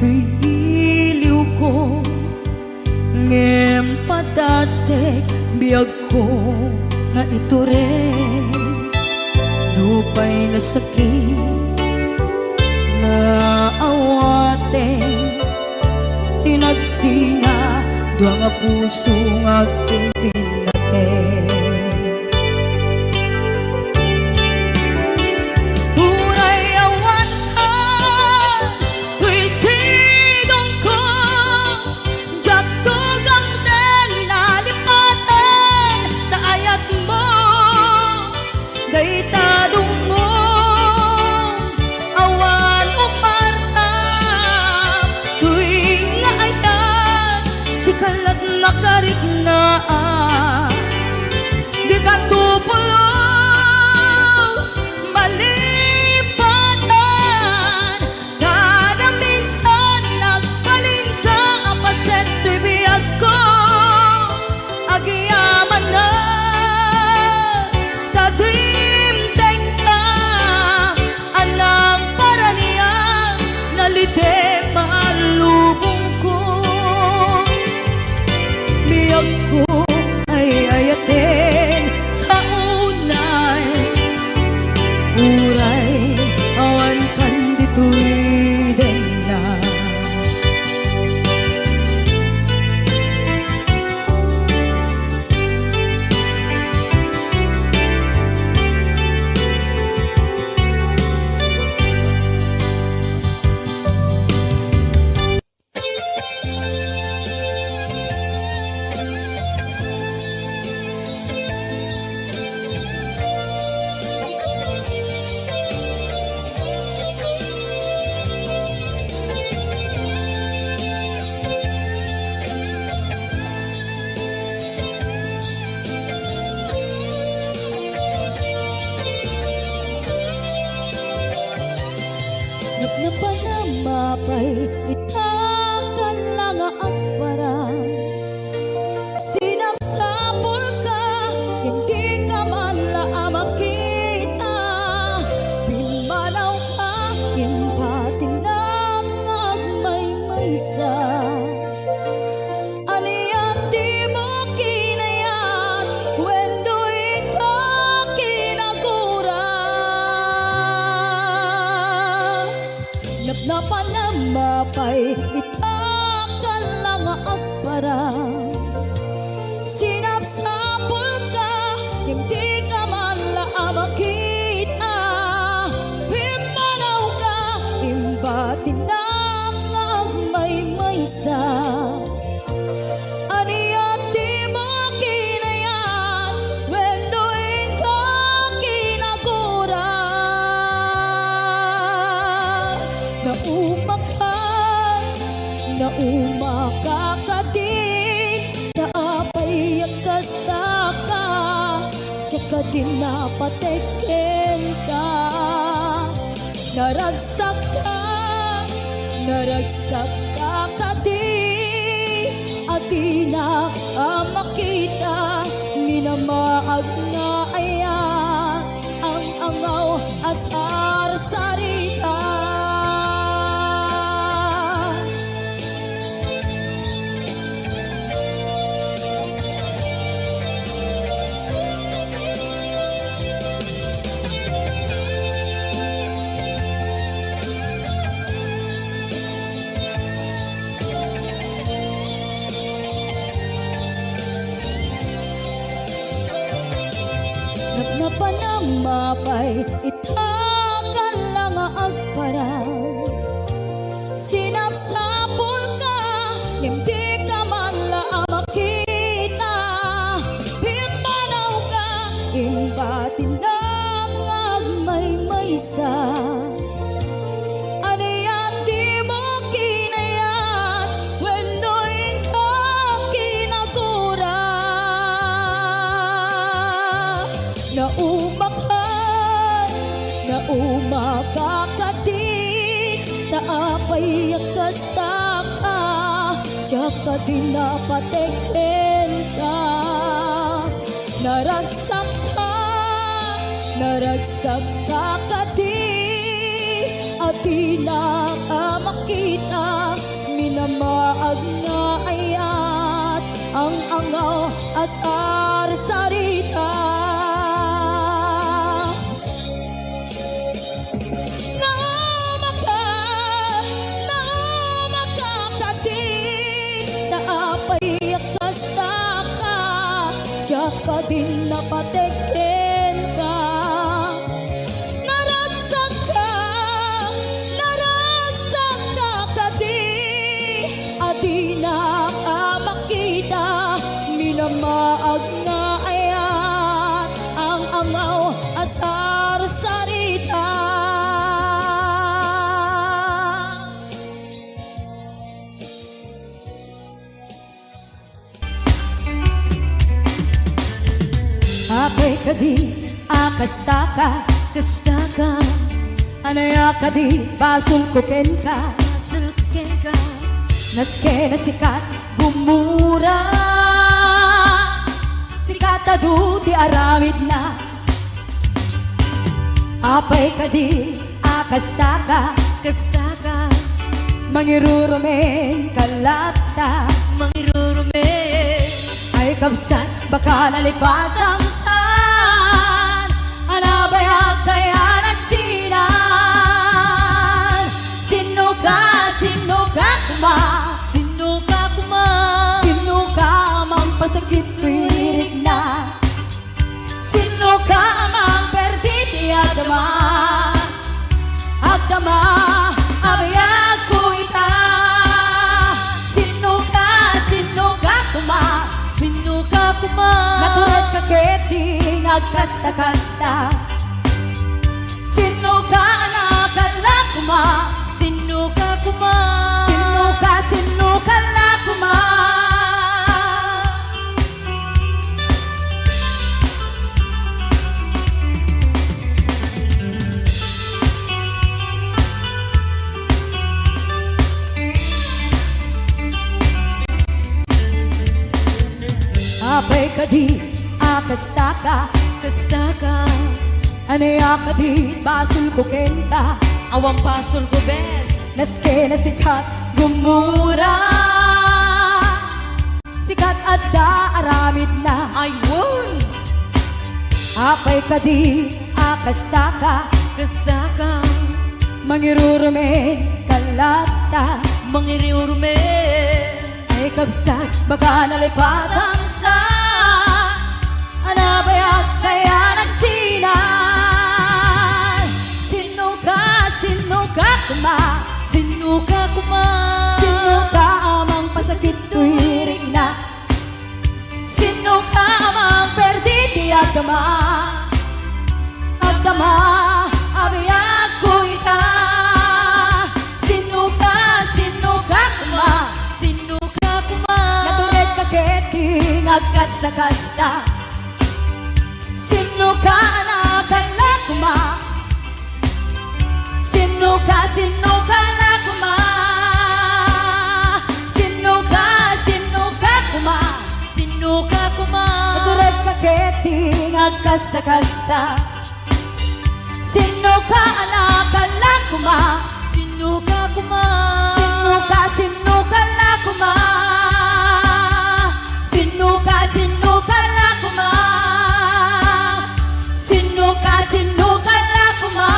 tuy iliw ko ngem padasek biyag ko nga iture. Dupay na sakit nga awate, tinagsina dua nga puso nga pinpin natin. Tunay awan ka, tuy sidong ko, jak tugam den nalipaten, naayat mo, dayta dungo, awan umarta, tuy nga ayan, sikalat makarignaan, di ka tupulos, malipatan, kada minsan nagbalin ka, apaset tuy biyag ko, agiyaman na, tadimdeng ka, anang paraniyang, nalidem alubong ko. Biyag ko ay ayatin kaunay, uray awan kandito'y dena. Napanamapay itakan lang ang parang sinapsapol ka, hindi ka man la makita, pinmanaw ka, impatinang agmay-maysa. Aniyan di mo kinayat, wendo ika kinagura. Napanamapay itakan lang ang parang sinapsapol ka, hindi ka man la makita, piman na umakakadin naapay kasta ka tsaka din napateken ka naragsak ka kadi at di na makita minamaag na ayan ang angaw asar sarita. Napnapan ang mapay, itakan lang agparang sinapsapol ka, hindi ka man lang makita pimpanaw ka, imbatin lang agmay-maysa aniyan di mo kinayat wendoin ka kinagura na umakakadi taapay kasta ka tsaka din napateken ka naragsak ka kadi at di na makita minamaag na ayat ang angaw asar sarita. Tsaka din napateken ka naragsak ka kadi at di na makita minamaag na ayat ang angaw asar sarita. Apay kadi akasta ka anaya kadi pasulkuken ka naske na sikat gumura sikat adu ti aramid na apay kadi akasta ka mangirurumen kalata ay kabsan baka nalipat ang san anabayag kaya nagsinan sino ka mang pasakit tuwirik na sino ka mang perditi agdama abayag ko ita sino ka natulad ka keting agkasta-kasta sino ka nakala kuma sino ka la kuma apay kadi akasta ka anaya kadi pasulkuken ka awang pasul ko bes naske na sikat gumura sikat adda aramid na ayun apay kadi akasta ka mangirurumen kalata ay kabsat baka nalipat ang san anabayag kaya nagsinan sino ka kuma sino ka amang pasakit tuwirik na sino ka amang perditi agdama abayag ko ita sino ka kuma sino ka na kuma. Sino ka kuma. Sino ka kuma? Turag kaketing agkasta-kasta. Sino ka anak ala kuma. Sino ka kuma? Sino ka na kuma. Sino ka na kuma. Sino ka na kuma.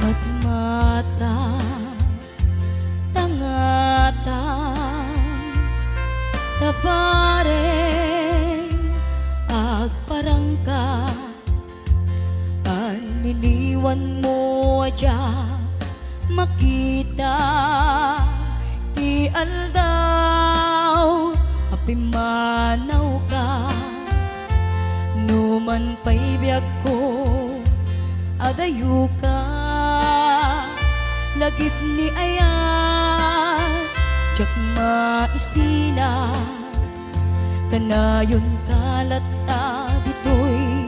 Magmata, tangata, tapareng, agparangka, aniniwan mo adya, makita, ti aldaw, apimanaw ka, numan pa'y biyag ko, adayu ka. Lagip ni ayan, tsak maisina. Kanayon kalata dito'y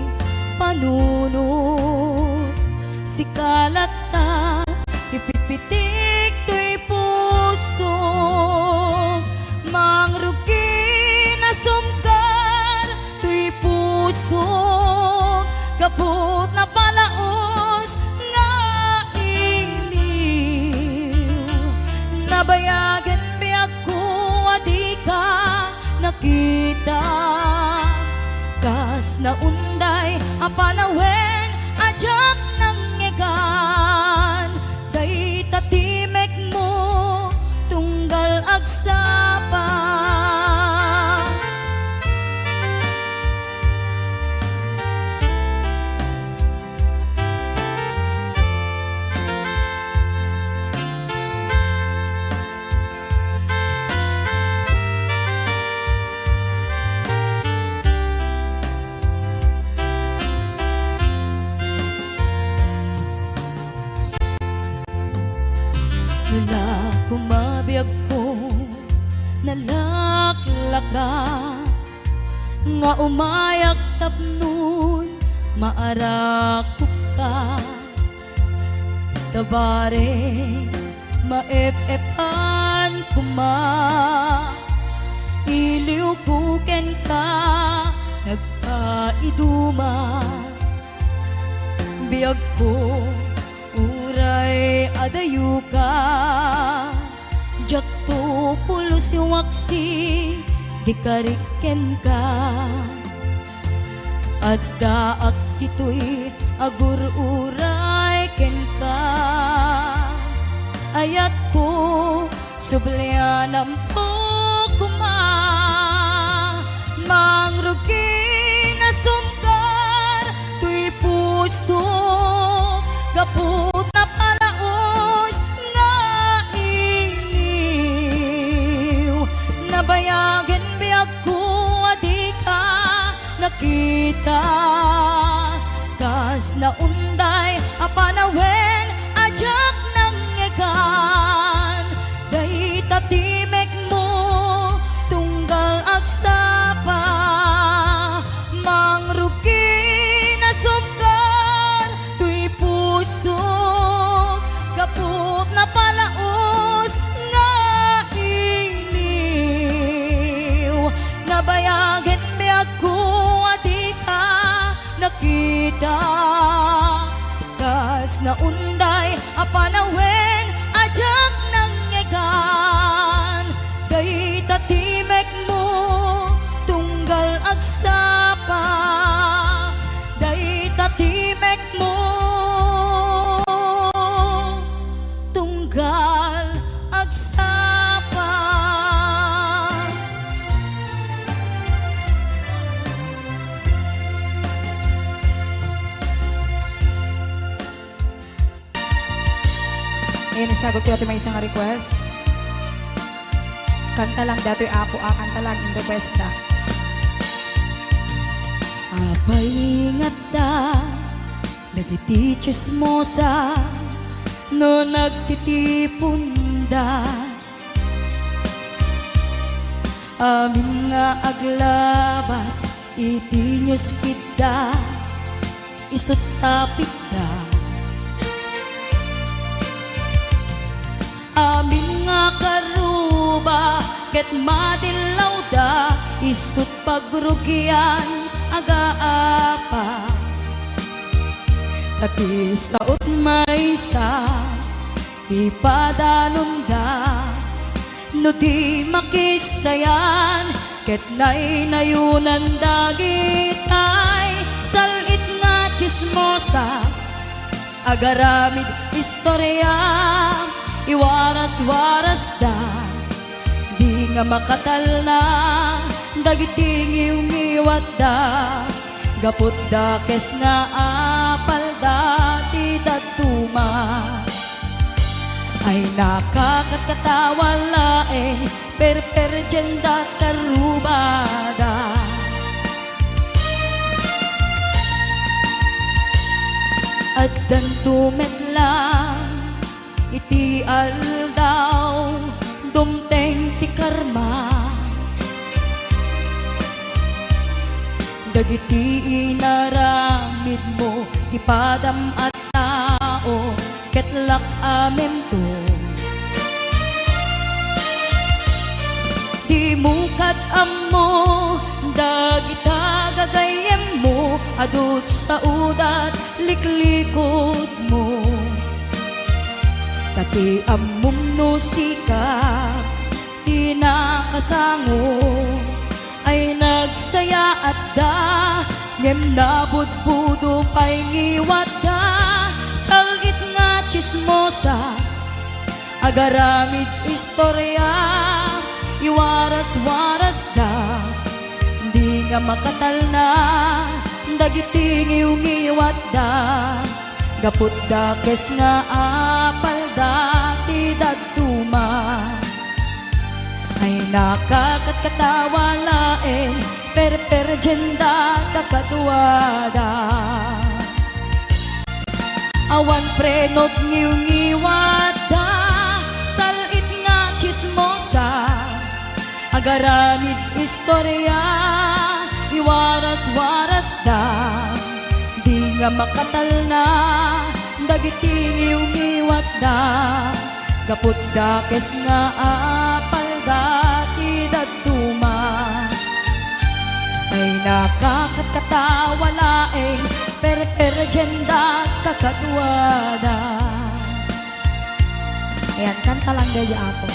panunod. Si kalata, ipipitik to'y puso. Mangrugi na sumkar to'y puso. Kaput na palaos nga iniw. Nabayagan biyak ko adi ka nakita. Kas na unday apanawen ajak ng ngegan. Day tatimek mo tunggal agsapa. Nula kumabiyag ko nalaklaka nga umayak tapnon maarakok ka tabare maep-epan kuma iliw kuken ka nagkaiduma biyag ko uray adayu ka jakto pulo si waksi di kariken ka at daak kito'y agur uray ken ka ayat ko sublianam po kuma mangrugi na sumkar tuy puso kaput na palaos nga iniw. Nabayagan biyag ko adi ka nakita. Kas na unday apanawen ajak ng ngegan. Day tatimek mo tunggal agsapa. Mangrugi na sumkar tuy puso kaput na palaos nga iniw. Nabayagan biyag ko adi ka nakita. Kas na unday apanawen ajak ng ngegan. Day tatimek mo tunggal agsapa. Day tatimek mo tunggal agsapa. sagot ko dati may isang request. Kanta lang dato'y ako, kanta lang in the best da. Apay ingat da, nagiti chismosa, no nagtitipon da. Amin nga aglabas, iti news feed da, isut tapit da. Amin nga karuba, ket madilaw da, isut pagrugyan aga-apa. Tati saot maysa, ipadanon da, no di makisayan, ket naynayunan dagit ay salit nga chismosa, agaramid istorya, iwaras-waras da, di nga makatal na, dagiting iwat da, gapot da kes nga apal da, di datuma. Ay nakakatawa laeng, perperjenda karubada. At dantumet lang, iti aldaw, dumteng ti karma. Dagiti inaramid mo, ipadam at tao, ketlak amin to. Di mukat amo, dagita gagayem mo, adut sa udat, liklikod mo. Tati amum no sikap, di nakasango, ay nagsaya at da, ngem nabudbudo pa'y ngiwat da, salit nga chismosa, agaramid istorya, iwaras-waras da, di nga makatal na, dagiting iwat da, gaput da kes nga apal da, ti dagtuma. Ay nakakatawa laeng, perperjenda kakatuwada. Awan prenot ngiw-ngiwada, salit nga chismosa, agaramid istorya, iwaras-waras da, di nga makatal na, dagiting iwat da, gaput da kes nga apal dati datuma. Ay nakakatawa laeng, perperjenda kakatuwada. Ayan, kanta lang gaya ako.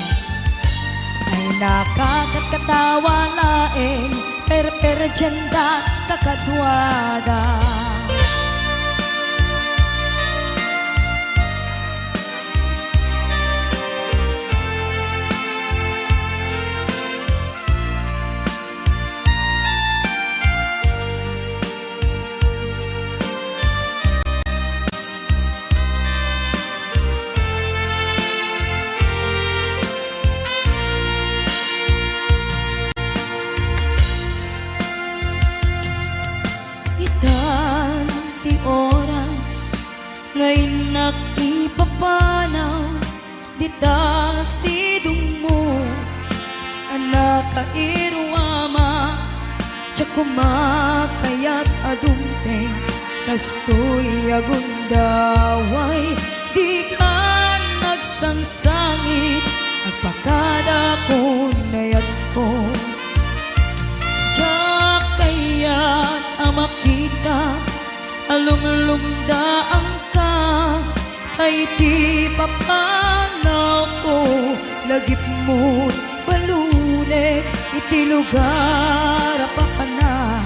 Ay nakakatawa laeng, perperjenda kakatuwada. Itan ti oras, ngayon nakipapanaw, dita sidong mo, anak kairwama, tsak kumakayat adumteng, kastoy agundaway, di ka nagsangsangit, agpakada ko nayat ko. Tsak kayat amakita, alumlumdaan ka, ay di papanaw ko, lagip mo't balunet, iti lugar apapana,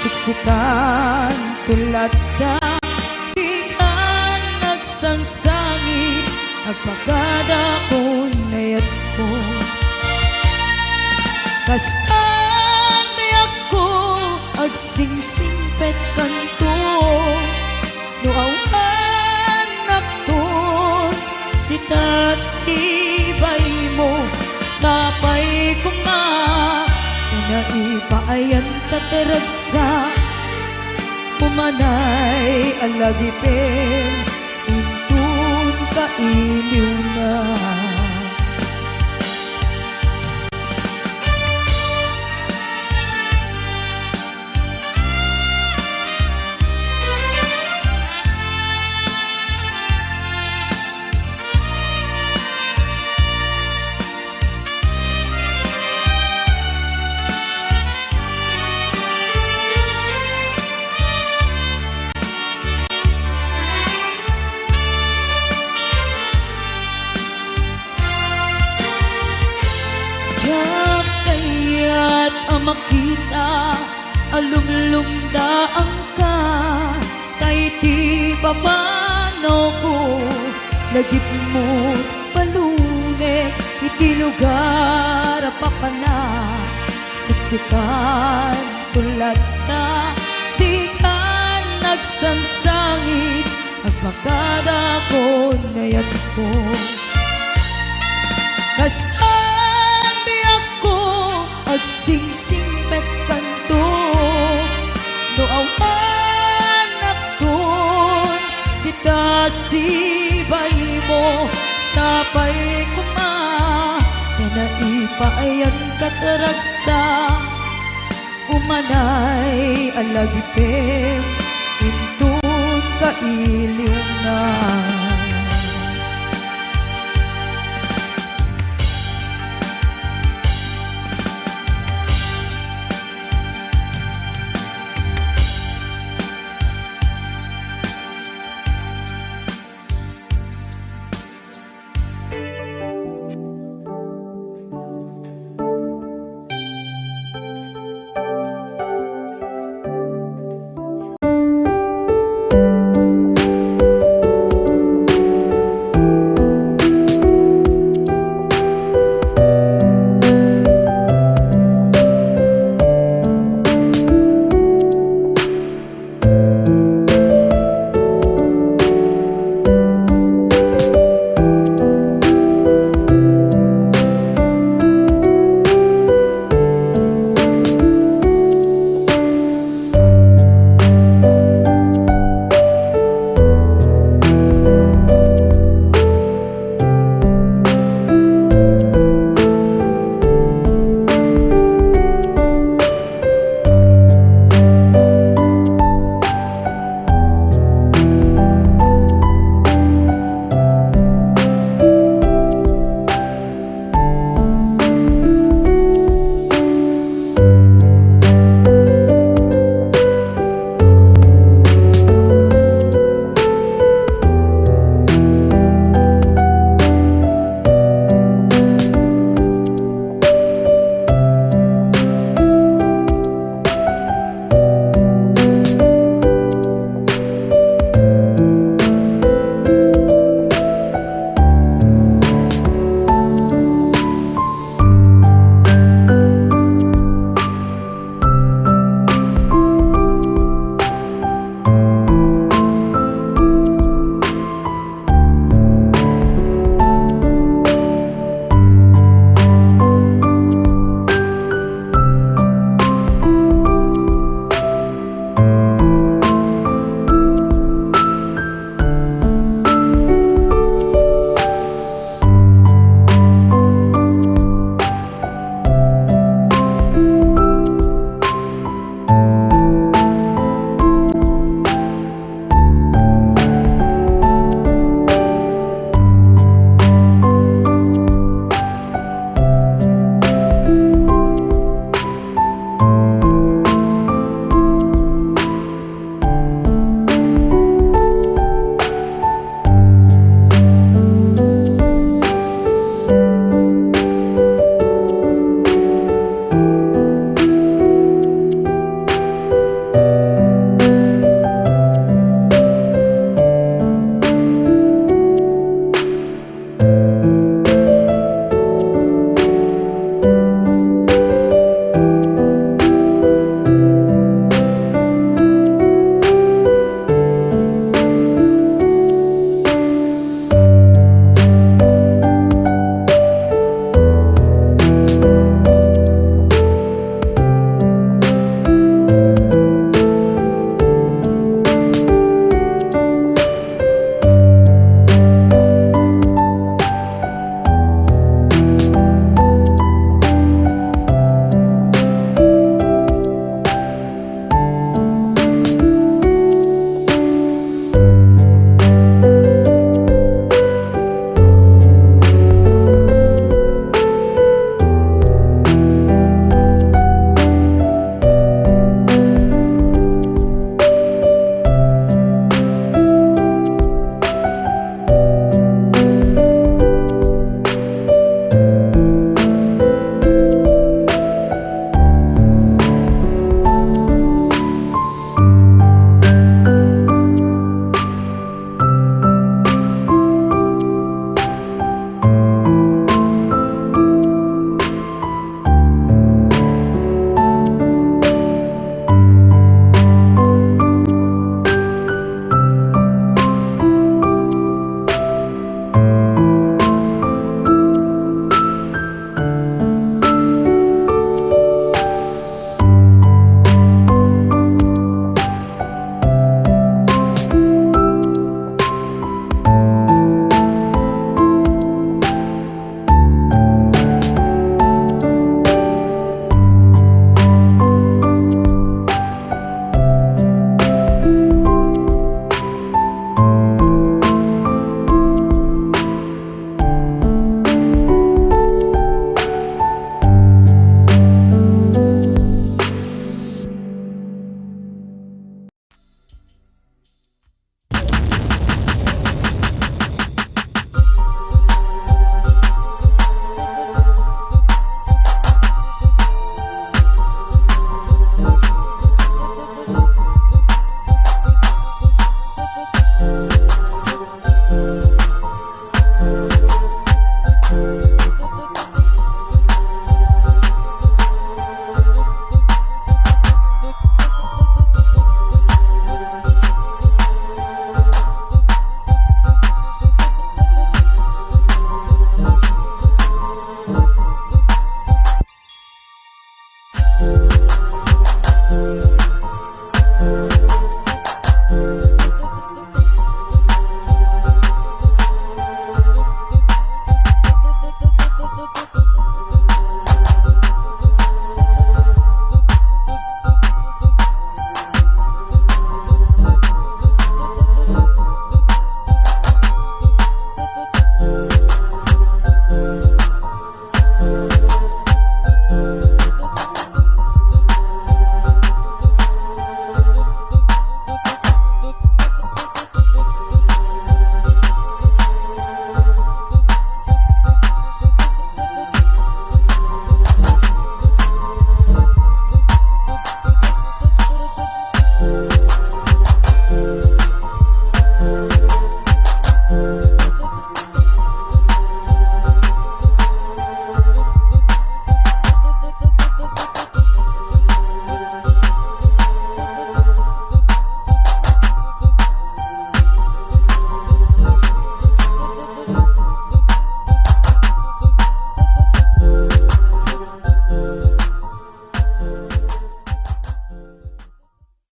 siksikan tulad da, di ka nagsangsangit, agpagada ko nayat ko. Kastan dayak ko, agsingsingpet kanto, no awan nakton, di ta kataragsa Umanay alagipin Intun kailiw na Diyak kaya't ang makita Alumlumdaan ka Kay ti papano ko Lagip mo palunek Iti lugar papana Siksikan tulad na Di ka nagsansangit Ang pagkada ko nayat ko Kasabi ako agsingsing pagkanto No awan akton Kita sibay mo Sapay kuma Na naipayan kataragsa Umanay alagipin